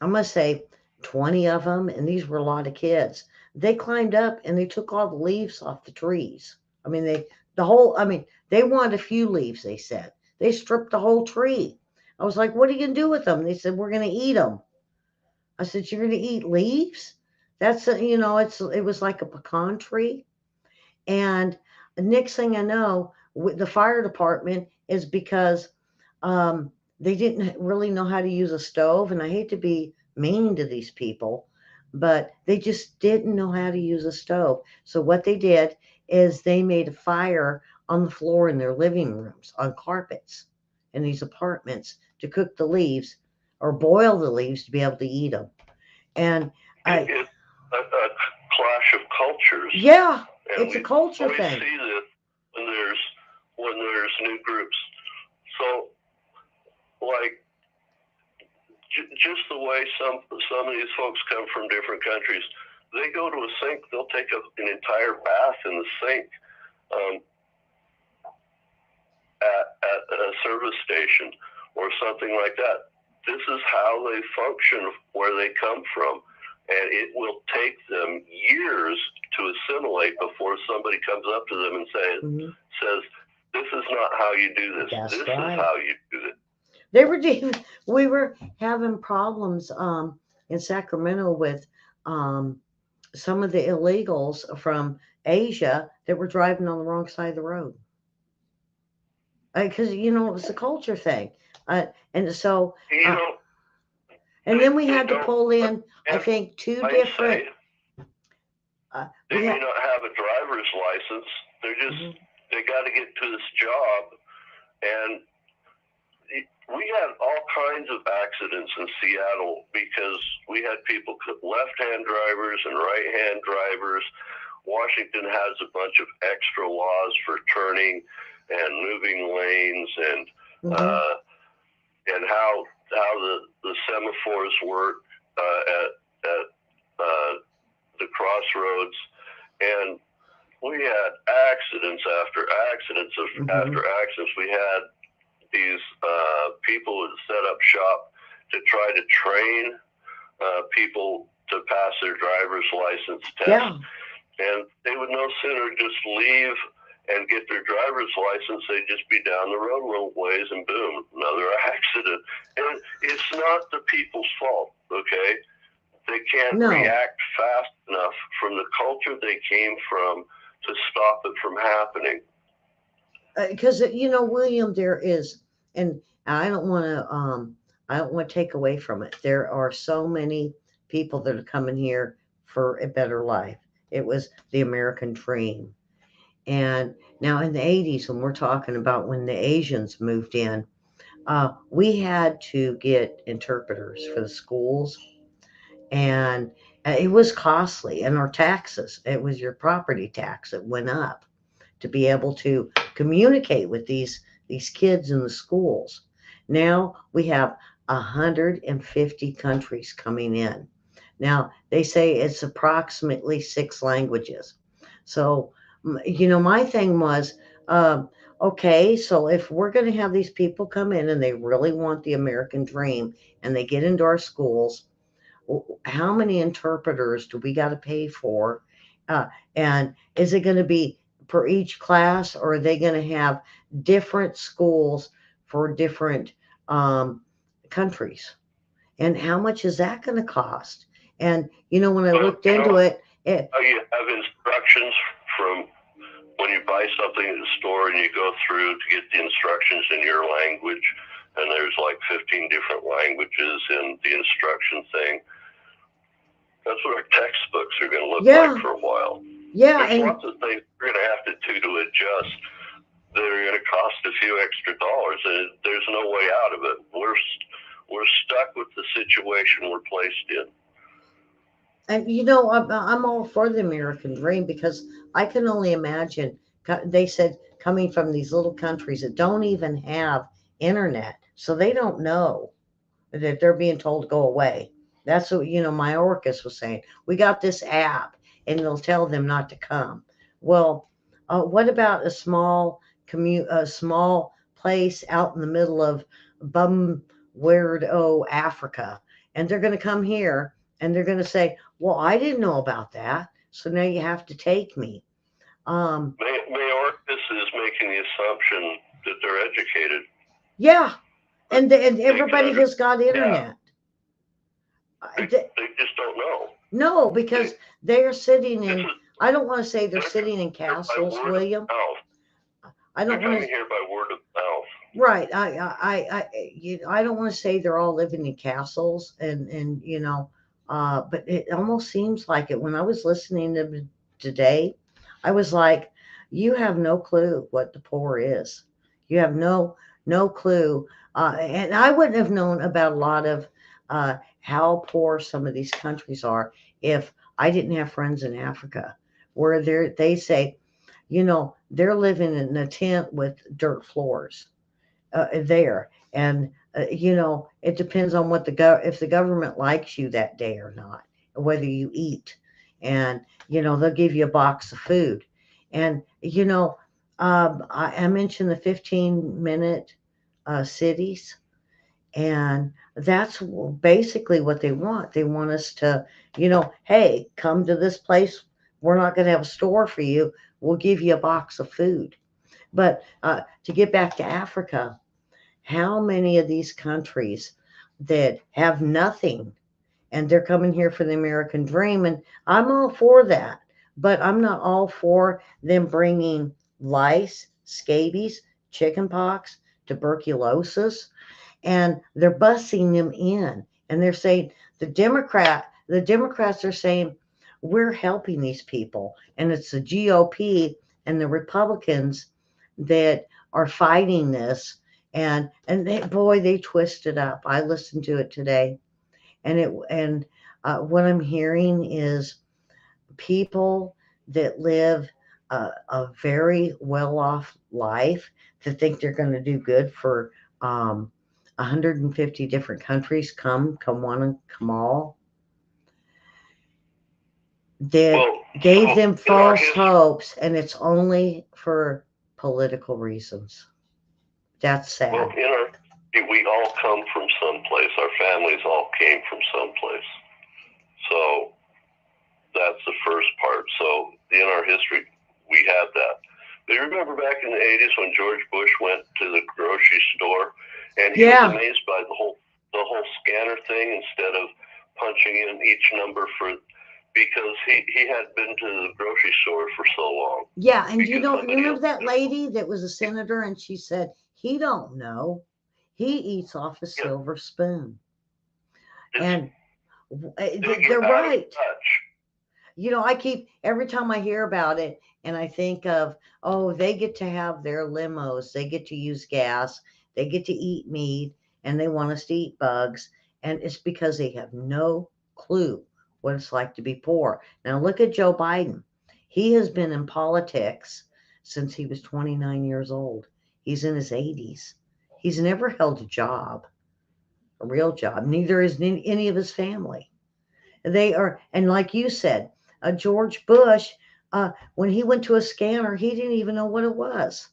must say, 20 of them. And these were a lot of kids. They climbed up and they took all the leaves off the trees. I mean, they wanted a few leaves, they said. They stripped the whole tree. I was like, what are you going to do with them? They said, we're going to eat them. I said, you're going to eat leaves? That's, it was like a pecan tree. And the next thing I know, the fire department is because they didn't really know how to use a stove. And I hate to be mean to these people, but they just didn't know how to use a stove. So what they did is they made a fire on the floor in their living rooms, on carpets in these apartments, to cook the leaves or boil the leaves to be able to eat them. And it's a clash of cultures. Yeah, and it's a culture thing. We see this when there's new groups. So, just the way some of these folks come from different countries, they go to a sink, they'll take an entire bath in the sink um, at a service station or something like that. This is how they function, where they come from. And it will take them years to assimilate before somebody comes up to them and says, this is not how you do this. That's this right. is how you do it. We were having problems in Sacramento with some of the illegals from Asia that were driving on the wrong side of the road. Because, it was a culture thing. And so, and then we had to pull in, I think, two different. They may not have a driver's license. They're just, they got to get to this job. And we had all kinds of accidents in Seattle because we had people, left-hand drivers and right-hand drivers. Washington has a bunch of extra laws for turning and moving lanes and how the semaphores work at the crossroads. And we had accidents after accidents after accidents. We had these people who set up shop to try to train people to pass their driver's license test. Yeah. And they would no sooner just leave and get their driver's license, they'd just be down the road a little ways and boom, another accident. And it's not the people's fault, okay? They can't react fast enough from the culture they came from to stop it from happening. Because William, there is, and I don't want to take away from it. There are so many people that are coming here for a better life. It was the American dream. And now in the 80s, when we're talking about when the Asians moved in, we had to get interpreters for the schools. And it was costly. And our taxes, it was your property tax that went up to be able to communicate with these kids in the schools. Now we have 150 countries coming in. Now they say it's approximately 6 languages. So, my thing was, okay, so if we're going to have these people come in and they really want the American dream and they get into our schools, how many interpreters do we got to pay for? And is it going to be per each class, or are they going to have different schools for different countries? And how much is that going to cost? And when I looked into it, you have instructions from when you buy something at the store, and you go through to get the instructions in your language, and there's like 15 different languages in the instruction thing. That's what our textbooks are going to look like for a while. Yeah, there's lots of things we're going to have to do to adjust. They're going to cost a few extra dollars, and there's no way out of it. We're stuck with the situation we're placed in. And I'm all for the American dream because I can only imagine. They said coming from these little countries that don't even have internet, so they don't know that they're being told to go away. That's what my Orcus was saying. We got this app, and it'll tell them not to come. Well, what about a small place out in the middle of weirdo Africa, and they're going to come here and they're going to say, "Well, I didn't know about that, so now you have to take me." Mayorkas is making the assumption that they're educated. Yeah, and everybody has got internet. They just don't know. No, because they're sitting in. I don't want to say they're sitting in castles, William. I don't want to hear by word of mouth. Right. I don't want to say they're all living in castles, and but it almost seems like it. When I was listening to them today, I was like, you have no clue what the poor is. You have no clue. And I wouldn't have known about a lot of how poor some of these countries are if I didn't have friends in Africa, where they say, they're living in a tent with dirt floors there. And, it depends on what if the government likes you that day or not, whether you eat. and they'll give you a box of food. And I mentioned the 15-minute cities, and that's basically what they want. They want us to, hey, come to this place. We're not going to have a store for you. We'll give you a box of food. But to get back to Africa, how many of these countries that have nothing, and they're coming here for the American dream? And I'm all for that, but I'm not all for them bringing lice, scabies, chickenpox, tuberculosis, and they're bussing them in, and they're saying the Democrats are saying we're helping these people, and it's the GOP and the Republicans that are fighting this. And they twist it up. I listened to it today, and what I'm hearing is people that live a very well off life that think they're going to do good for 150 different countries, come one and come all, that Well, gave so them in our false history, hopes, and it's only for political reasons. That's well, sad. in our we all come from someplace. Our families all came from someplace. So that's the first part. So in our history, we had that. But you remember back in the 80s when George Bush went to the grocery store, and he was Yeah, amazed by the whole scanner thing instead of punching in each number for, because he had been to the grocery store for so long yeah. And because you somebody remember else that did it. lady that was a senator, and she said he don't know, he eats off a Yeah, silver spoon. it's And you're they're out of right. touch. I keep, every time I hear about it, and I think of, oh, they get to have their limos, they get to use gas, they get to eat meat, and they want us to eat bugs. And it's because they have no clue what it's like to be poor. Now, look at Joe Biden. He has been in politics since he was 29 years old. He's in his 80s. He's never held a job, a real job. Neither is any of his family. They are, and like you said, George Bush, when he went to a scanner, he didn't even know what it was.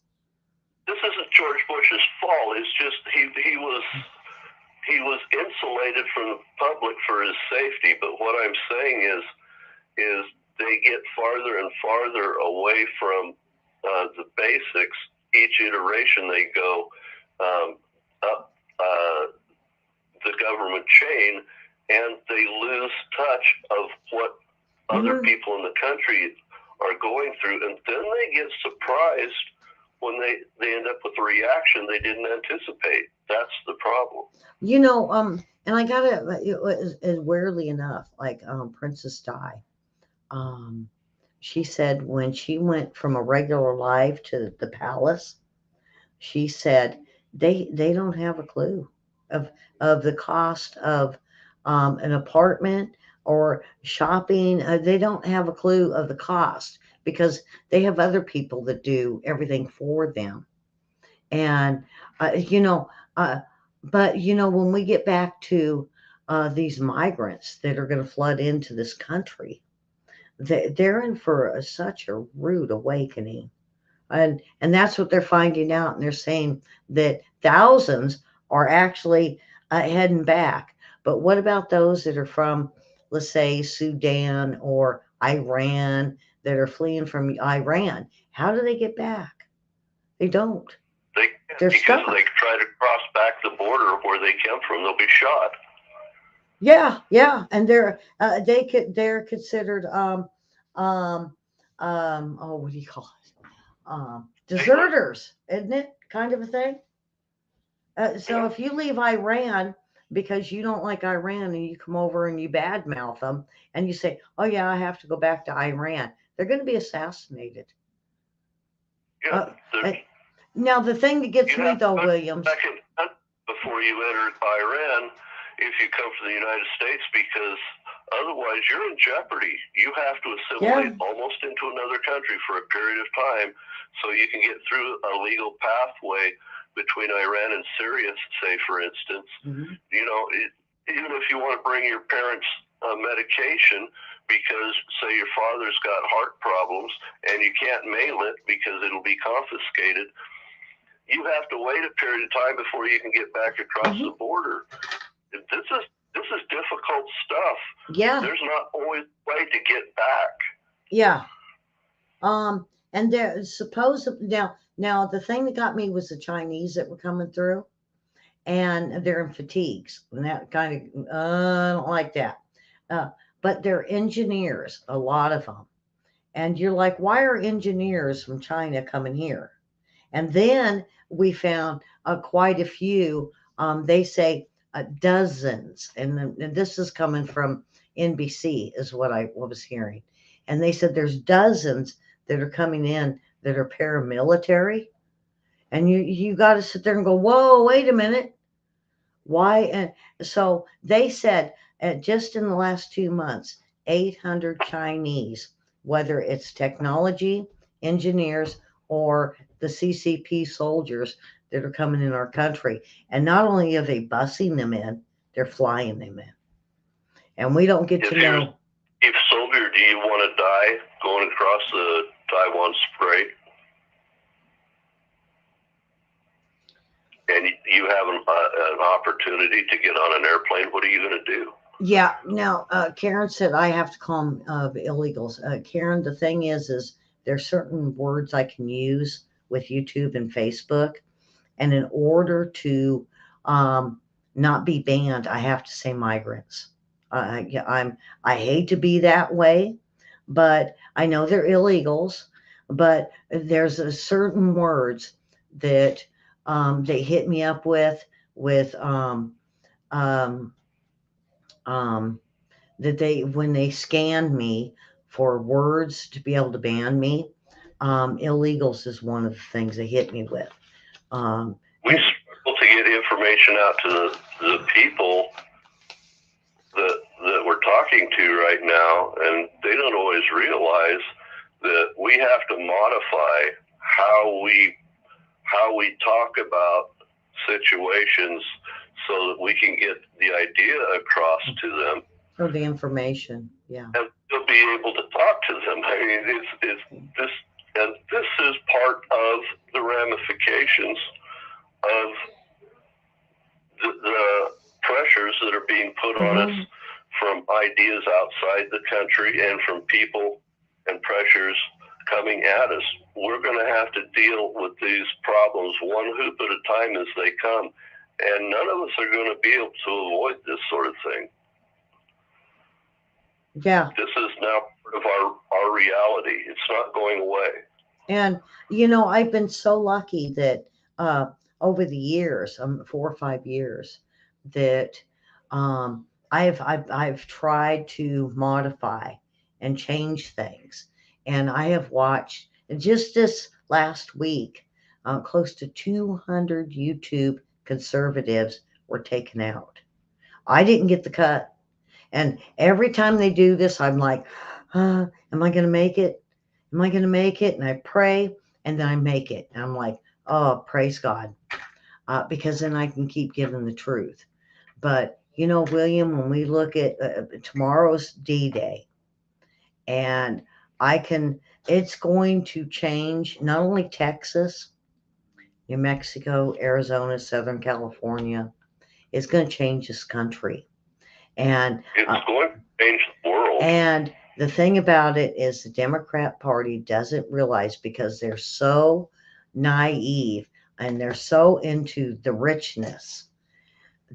This isn't George Bush's fault. It's just he was insulated from the public for his safety. But what I'm saying is they get farther and farther away from the basics. Each iteration they go up the government chain, and they lose touch of what other Hmm. people in the country are going through, and then they get surprised when they end up with a reaction they didn't anticipate. That's the problem. And I gotta, weirdly enough, like Princess Di, um, she said when she went from a regular life to the palace, she said they don't have a clue of the cost of an apartment or shopping. They don't have a clue of the cost because they have other people that do everything for them. And uh, you know, uh, but when we get back to these migrants that are going to flood into this country, they're in for such a rude awakening. And that's what they're finding out, and they're saying that thousands are actually heading back. But what about those that are from, let's say, Sudan or Iran, that are fleeing from Iran? How do they get back? They don't. They They're because if they stuck. try to cross back the border where they came from, they'll be shot. Yeah, yeah, and they're considered um oh, what do you call it, Stateless. deserters, isn't it, kind of a thing? So Yeah. if you leave Iran because you don't like Iran, and you come over and you badmouth them, and you say, "Oh yeah, I have to go back to Iran," they're going to be assassinated. Yeah. Uh, uh, Now the thing that gets You me have to though, go Williams, back in before you enter Iran if you come from the United States, because otherwise you're in jeopardy. You have to yeah, assimilate almost into another country for a period of time so you can get through a legal pathway between Iran and Syria, say, for instance. hmm You know, even if you want to bring your parents medication, because say your father's got heart problems and you can't mail it because it'll be confiscated, you have to wait a period of time before you can get back across the border. This is difficult stuff. Yeah. There's not always a way to get back. Yeah. And there's supposed now the thing that got me was the Chinese that were coming through, and they're in fatigues, and that kind of I don't like that. Uh, but they're engineers, a lot of them, and you're like, why are engineers from China coming here? And then we found quite a few. They say dozens, and this is coming from NBC, is what I was hearing. And they said there's dozens that are coming in that are paramilitary, and you got to sit there and go, whoa, wait a minute, why? And so they said just in the last 2 months, 800 Chinese, whether it's technology, engineers, or the CCP soldiers that are coming in our country. And not only are they busing them in, they're flying them in. And we don't get to know. If soldier, do you want to die going across the Taiwan Strait? And you have an opportunity to get on an airplane, what are you going to do? Yeah. Now, Karen said I have to call them illegals. Karen, the thing is there's certain words I can use with YouTube and Facebook, and in order to not be banned, I have to say migrants. I hate to be that way, but I know they're illegals. But there's a certain words that they hit me up with um, that they when they scan me for words to be able to ban me. Illegals is one of the things they hit me with. We struggle to get information out to the people that we're talking to right now, and they don't always realize that we have to modify how we talk about situations so that we can get the idea across to them. Or the information, yeah. And they'll be able to talk to them. I mean, it's this, and this is part of the ramifications of the pressures that are being put on us from ideas outside the country and from people and pressures coming at us. We're going to have to deal with these problems one hoop at a time as they come, and none of us are going to be able to avoid this sort of thing. Yeah. This is now part of our reality. It's not going away. And, I've been so lucky that over the years, 4 or 5 years, that I've tried to modify and change things. And I have watched just this last week, close to 200 YouTube conservatives were taken out. I didn't get the cut. And every time they do this, I'm like, am I going to make it? Am I going to make it? And I pray, and then I make it. And I'm like, oh, praise God. Because then I can keep giving the truth. But, William, when we look at tomorrow's D-Day, and it's going to change not only Texas, New Mexico, Arizona, Southern California. It's going to change this country. And it's going to change the world. And the thing about it is the Democrat Party doesn't realize, because they're so naive and they're so into the richness,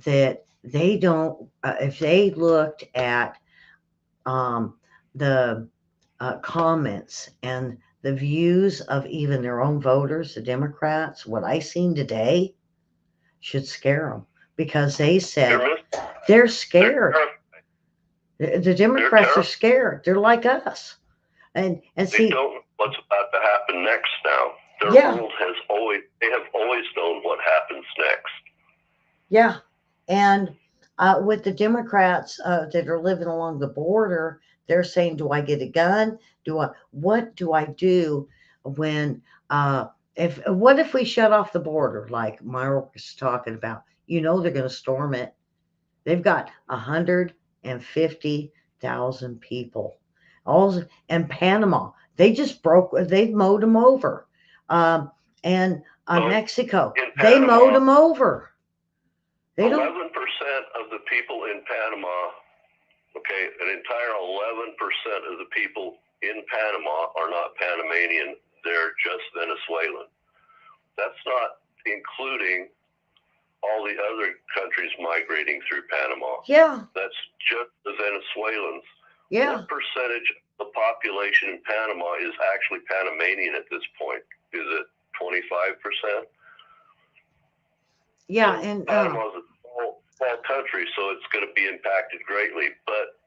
that they don't, if they looked at the comments and the views of even their own voters, the Democrats, what I seen today should scare them, because they said they're scared. The Democrats are scared. They're like us. And see, they don't know what's about to happen next now. Their world they have always known what happens next. Yeah. And with the Democrats that are living along the border, they're saying, do I get a gun? What do I do when, what if we shut off the border, like Myra was talking about? They're going to storm it. They've got 150 200,000 people. All and Panama, they mowed them over. And So Mexico, in they mowed Panama, them over. They don't. 11% of the people in Panama, okay, an entire 11% of the people in Panama are not Panamanian. They're just Venezuelan. That's not including all the other countries migrating through Panama. Yeah, That's just the Venezuelans. yeah, What percentage of the population in Panama is actually Panamanian at this point? Is it 25%? yeah, So and Panama is a small country, so it's going to be impacted greatly. But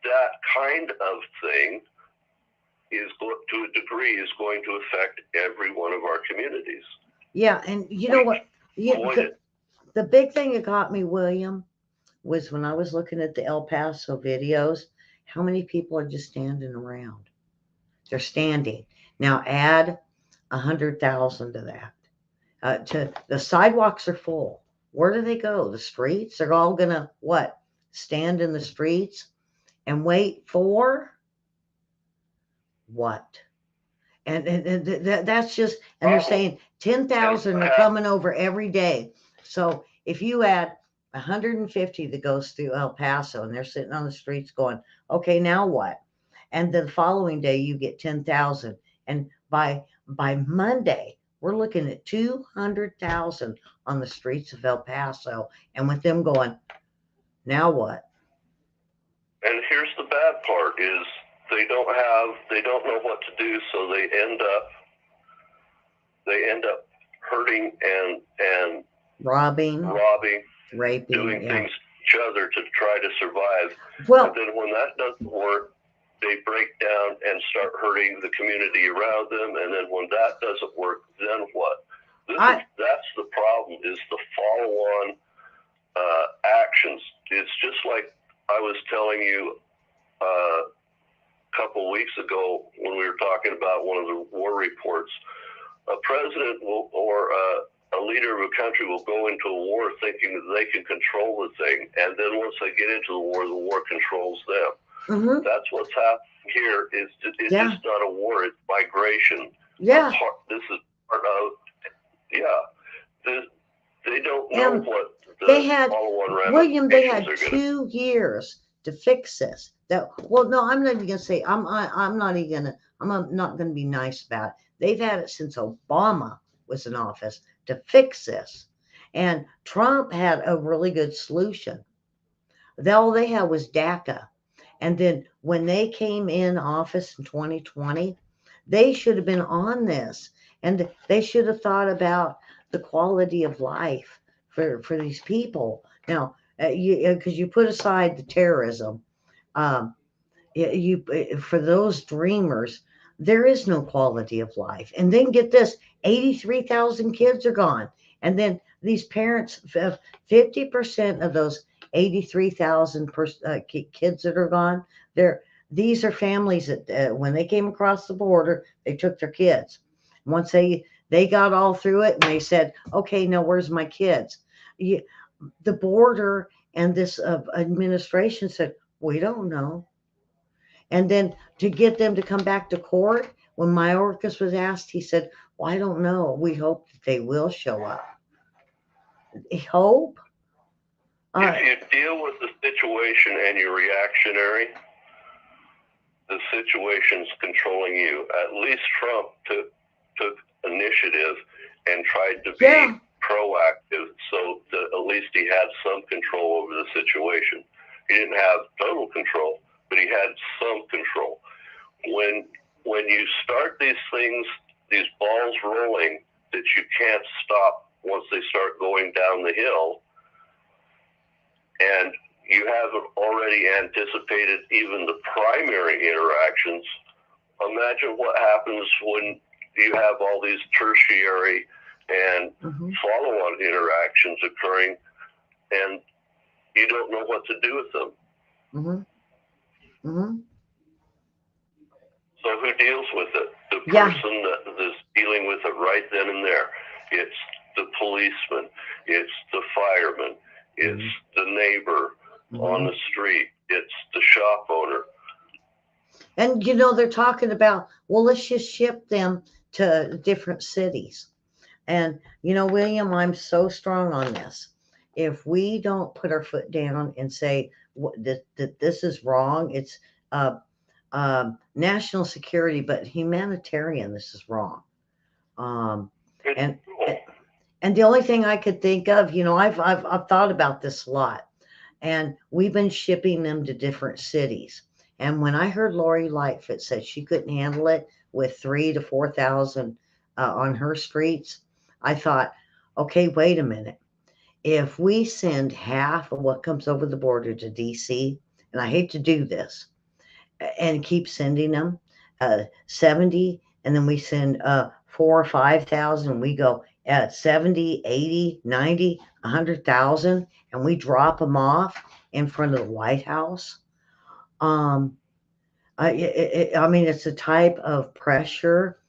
that kind of thing is, to a degree, is going to affect every one of our communities. yeah, and you know what? The big thing that got me, William, was when I was looking at the El Paso videos. How many people are just standing around? They're standing. Now add 100,000 to that. To the sidewalks are full. Where do they go? The streets? They're all gonna what? Stand in the streets and wait for what? And that's just, and they're saying 10,000 are coming over every day. So if you add 150 that goes through El Paso and they're sitting on the streets going, okay, now what? And the following day you get 10,000. And by Monday, we're looking at 200,000 on the streets of El Paso. And with them going, now what? And here's the bad part is they don't know what to do, so they end up hurting and robbing, raping, doing things to each other to try to survive. Well, and then when that doesn't work, they break down and start hurting the community around them. And then when that doesn't work, then what? That's the problem, is the follow-on actions. It's just like I was telling you a couple of weeks ago when we were talking about one of the war reports. A president or a leader of a country will go into a war thinking that they can control the thing, and then once they get into the war controls them. Mm-hmm. That's what's happening here. It's just not a war, it's migration. Yeah. This is part of, they don't know what they had, William, they had 2 years to fix this. Well, no, I'm not even gonna say, I'm not gonna be nice about it. They've had it since Obama was in office to fix this. And Trump had a really good solution. All they had was DACA. And then when they came in office in 2020, they should have been on this. And they should have thought about the quality of life for these people. Now, because you put aside the terrorism, for those dreamers, there is no quality of life. And then get this, 83,000 kids are gone. And then these parents, 50% of those 83,000 kids that are gone, these are families that when they came across the border, they took their kids. Once they got all through it and they said, okay, now where's my kids? The border and this administration said, we don't know. And then to get them to come back to court, when Mayorkas was asked, he said, well, I don't know. We hope that they will show up. Hope? If you deal with the situation and you're reactionary, the situation's controlling you. At least Trump took initiative and tried to be proactive so that at least he had some control over the situation. He didn't have total control, but he had some control. When you start these things, these balls rolling that you can't stop once they start going down the hill, and you haven't already anticipated even the primary interactions, imagine what happens when you have all these tertiary and follow-on interactions occurring, and you don't know what to do with them. So who deals with it? The person that is dealing with it right then and there. It's the policeman. It's the fireman. It's the neighbor on the street. It's the shop owner. And they're talking about, well, let's just ship them to different cities. And William, I'm so strong on this. If we don't put our foot down and say that this is wrong, it's uh, national security, but humanitarian. This is wrong. Um, and and the only thing I could think of, I've thought about this a lot, and we've been shipping them to different cities. And when I heard Lori Lightfoot said she couldn't handle it with 3 to 4 thousand on her streets, I thought, okay, wait a minute. If we send half of what comes over the border to DC, and I hate to do this, and keep sending them 70, and then we send 4 or 5 thousand, we go at 70, 80, 90, 100,000, and we drop them off in front of the White House. um I mean, it's a type of pressure.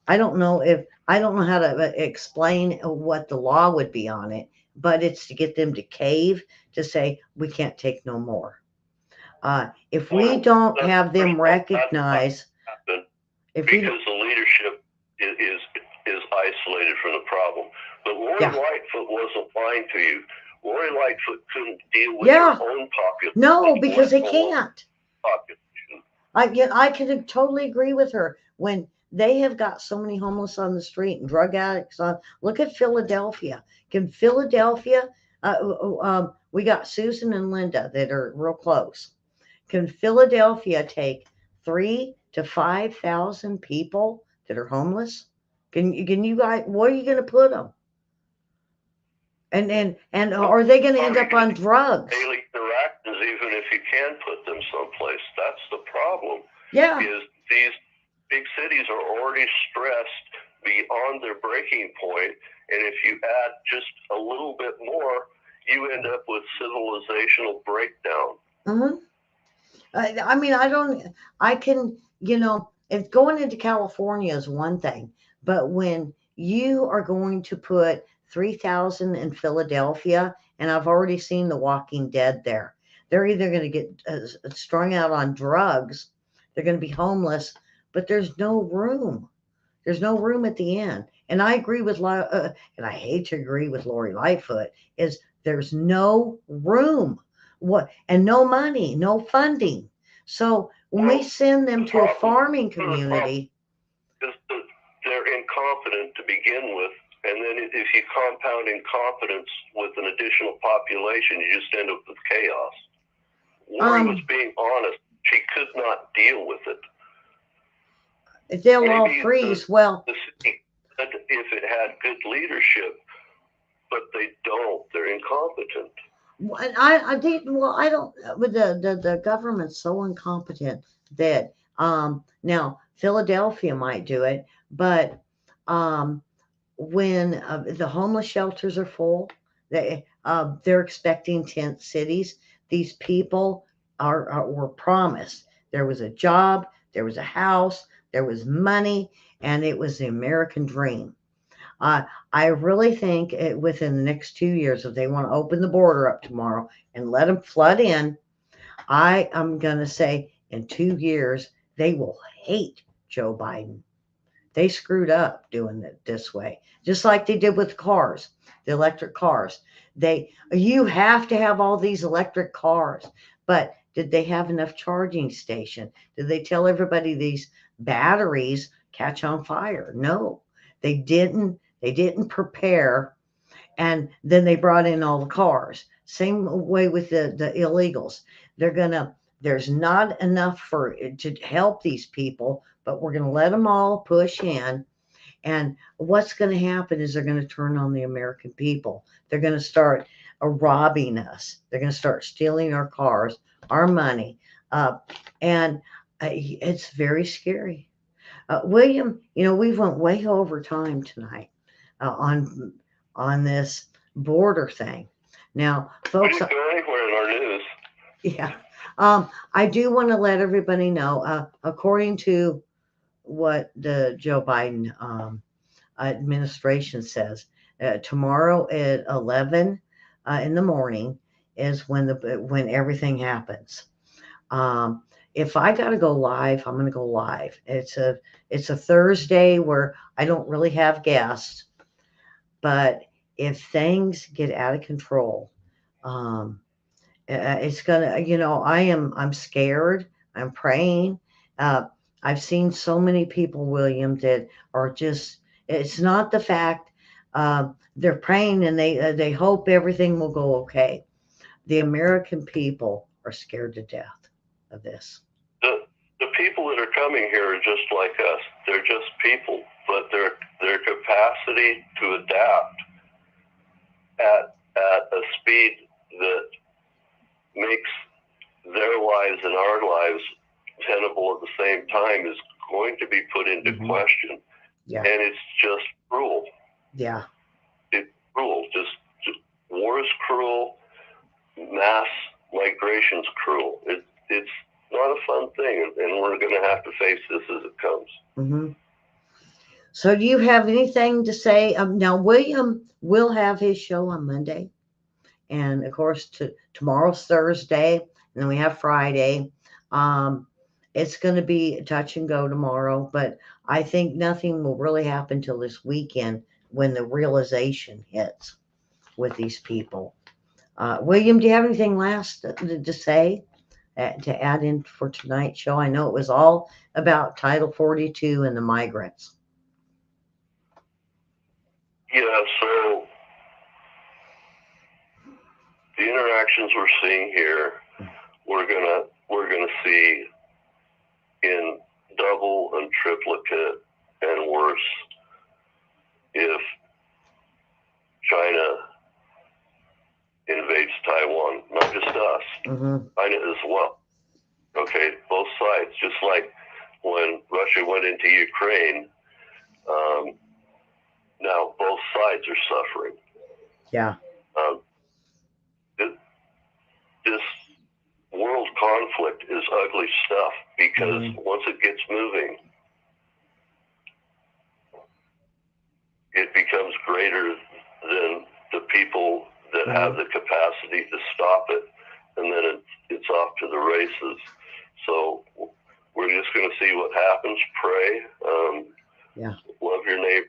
I don't know how to explain what the law would be on it, but it's to get them to cave, to say we can't take no more. If we don't have them recognize, if we because the leadership is isolated from the problem. But Lori yeah, Lightfoot wasn't lying to you. Lori Lightfoot couldn't deal with yeah, her own population. no, because they can't. Population. I can totally agree with her. When they have got so many homeless on the street and drug addicts on, look at Philadelphia. Can Philadelphia? We got Susan and Linda that are real close. Can Philadelphia take 3 to 5 thousand people that are homeless? Can you guys? Where are you going to put them? And are they going to end up on drugs? Daily interactions, even if you can put them someplace. That's the problem. Yeah. Is these big cities are already stressed beyond their breaking point, and if you add just a little bit more, you end up with civilizational breakdown. Mm-hmm. I mean, I can, if going into California is one thing, but when you are going to put 3,000 in Philadelphia, and I've already seen The Walking Dead there, they're either going to get strung out on drugs, they're going to be homeless, but there's no room. There's no room at the end. And I agree with, and I hate to agree with Lori Lightfoot, is there's no room. What, and no money, no funding. So when we send them to a farming community, they're incompetent to begin with, and then if you compound incompetence with an additional population, you just end up with chaos. Lori was being honest; she could not deal with it. They'll all freeze. Well, if it had good leadership, but they don't. They're incompetent. I didn't. Well, I don't. With the government's so incompetent that now Philadelphia might do it, but when the homeless shelters are full, they're expecting tent cities. These people were promised there was a job, there was a house, there was money, and it was the American dream. I really think within the next 2 years, if they want to open the border up tomorrow and let them flood in, I am going to say in 2 years, they will hate Joe Biden. They screwed up doing it this way, just like they did with cars, the electric cars. You have to have all these electric cars, but did they have enough charging station? Did they tell everybody these batteries catch on fire? No, they didn't. They didn't prepare, and then they brought in all the cars. Same way with the illegals. There's not enough to help these people, but we're gonna let them all push in. And what's going to happen is they're going to turn on the American people. They're going to start robbing us. They're going to start stealing our cars, our money, and it's very scary. William, we went way over time tonight on this border thing. Now, folks, we didn't go anywhere in our news. Yeah, I do want to let everybody know. According to what the Joe Biden administration says, tomorrow at 11 in the morning is when everything happens. Um, if I got to go live, I'm going to go live. It's a Thursday where I don't really have guests, but if things get out of control, um, it's gonna, I'm scared. I'm praying. Uh, I've seen so many people, William, that are just. It's not the fact they're praying and they hope everything will go okay. The American people are scared to death of this. The people that are coming here are just like us. They're just people, but their capacity to adapt at a speed that makes their lives and our lives tenable at the same time is going to be put into question. Yeah. And it's just cruel. Yeah. It's cruel. Just war is cruel. Mass migration's cruel. It's not a fun thing, and we're going to have to face this as it comes. Mm-hmm. So, do you have anything to say? Now, William will have his show on Monday, and of course, tomorrow's Thursday, and then we have Friday. Um, it's going to be touch and go tomorrow, but I think nothing will really happen till this weekend when the realization hits with these people. William, do you have anything last to say to add in for tonight's show? I know it was all about Title 42 and the migrants. Yeah, so the interactions we're seeing here, we're gonna see in double and triplicate and worse if China invades Taiwan, not just us, China as well. Okay, both sides. Just like when Russia went into Ukraine, now both sides are suffering. Yeah. This world conflict is ugly stuff because once it gets moving, it becomes greater than the people that have the capacity to stop it, and then it's off to the races. So we're just going to see what happens. Pray. Love your neighbor.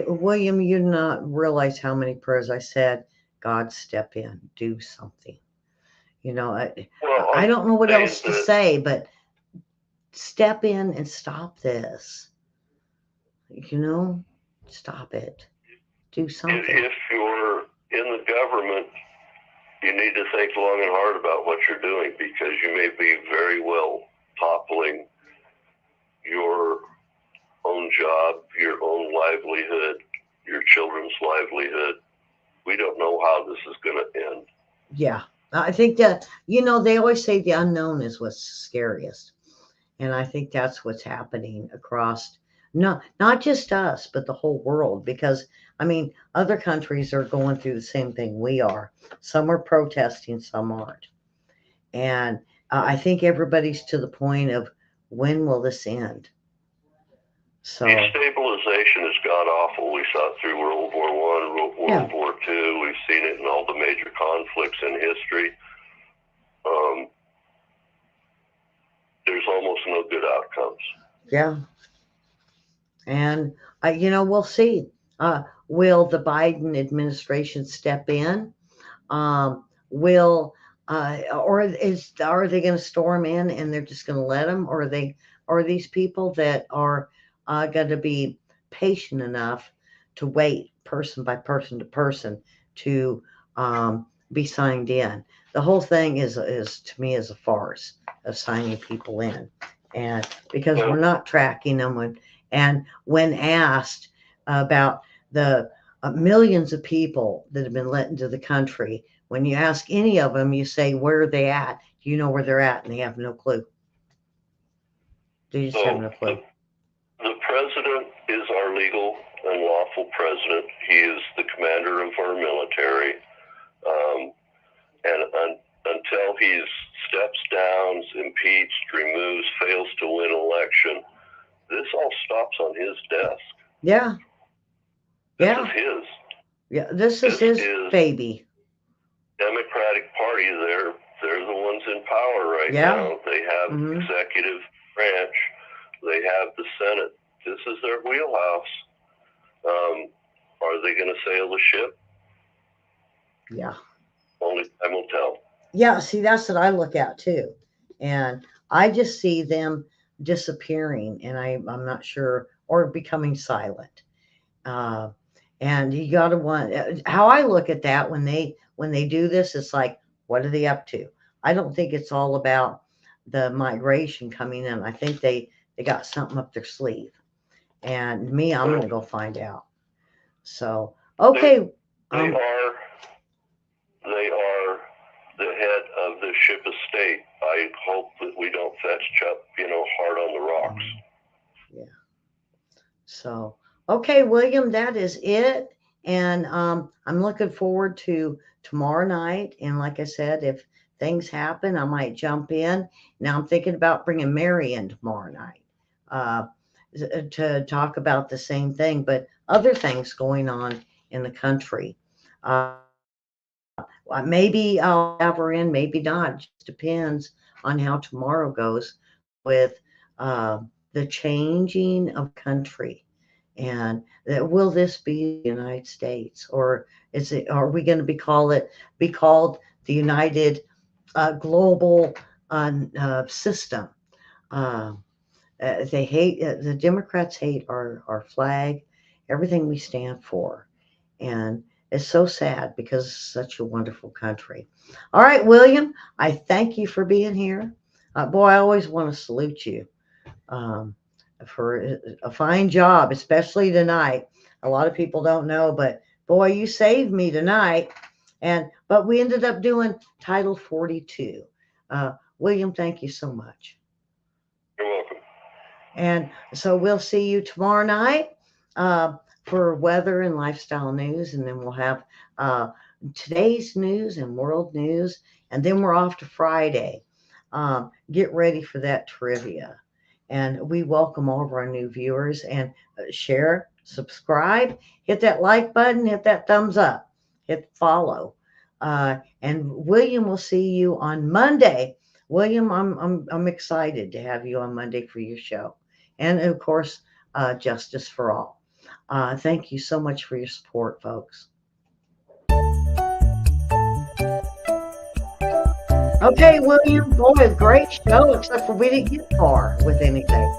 William, you do not realize how many prayers I said. God, step in, do something. I don't know what else to say, but step in and stop this. Stop it. Do something. If you're in the government, you need to think long and hard about what you're doing, because you may be very well toppling your own job, your own livelihood, your children's livelihood. We don't know how this is going to end. Yeah. I think that, they always say the unknown is what's scariest. And I think that's what's happening across, not just us, but the whole world. Because, other countries are going through the same thing we are. Some are protesting, some aren't. And I think everybody's to the point of, when will this end? So destabilization is god awful. We saw it through World War I, World War II. We've seen it in all the major conflicts in history. There's almost no good outcomes. Yeah. And, we'll see. Will the Biden administration step in? Will or are they going to storm in and they're just going to let them, or are these people that are going to be patient enough to wait person by person to person to be signed in? The whole thing is to me is a farce of signing people in, and because we're not tracking them. And when asked about the millions of people that have been let into the country, when you ask any of them, you say, where are they at? Do you know where they're at? And they have no clue. They just have no clue. The president is our legal and lawful president. He is the commander of our military. And until he steps down, impeached, removes, fails to win election, this all stops on his desk. Yeah. This is his. Yeah, this is his baby. Democratic Party, they're the ones one's in power right Yeah. now. They have Mhm. executive branch. They have the Senate. This is their wheelhouse. Are they going to sail the ship? Yeah. Only time will tell. Yeah, see, that's what I look at too. And I just see them disappearing, and I'm not sure, or becoming silent. Uh, and you got to want how I look at that when they do this, it's like, what are they up to? I don't think it's all about the migration coming in. I think they got something up their sleeve. And me, I'm going to go find out. So, okay. They are the head of the ship of state. I hope that we don't fetch up, hard on the rocks. Yeah. So, okay, William, that is it. And I'm looking forward to tomorrow night. And like I said, if things happen, I might jump in. Now I'm thinking about bringing Mary in tomorrow night uh, to talk about the same thing, but other things going on in the country. Well, maybe I'll have her in, maybe not. It just depends on how tomorrow goes with uh, the changing of country. And will this be the United States, or is it? Are we going to be called the United Global System? Uh, they hate the Democrats hate our flag, everything we stand for, and it's so sad because it's such a wonderful country. All right, William, I thank you for being here. Boy, I always want to salute you um, for a fine job, especially tonight. A lot of people don't know, but boy, you saved me tonight. But we ended up doing Title 42. William, thank you so much. You're welcome. And so we'll see you tomorrow night for weather and lifestyle news. And then we'll have today's news and world news. And then we're off to Friday. Get ready for that trivia. And we welcome all of our new viewers and share, subscribe, hit that like button, hit that thumbs up, hit follow. And William will see you on Monday. William, I'm excited to have you on Monday for your show, and of course, Justice for All. Thank you so much for your support, folks. Okay, William, boy, a great show, except for we didn't get far with anything.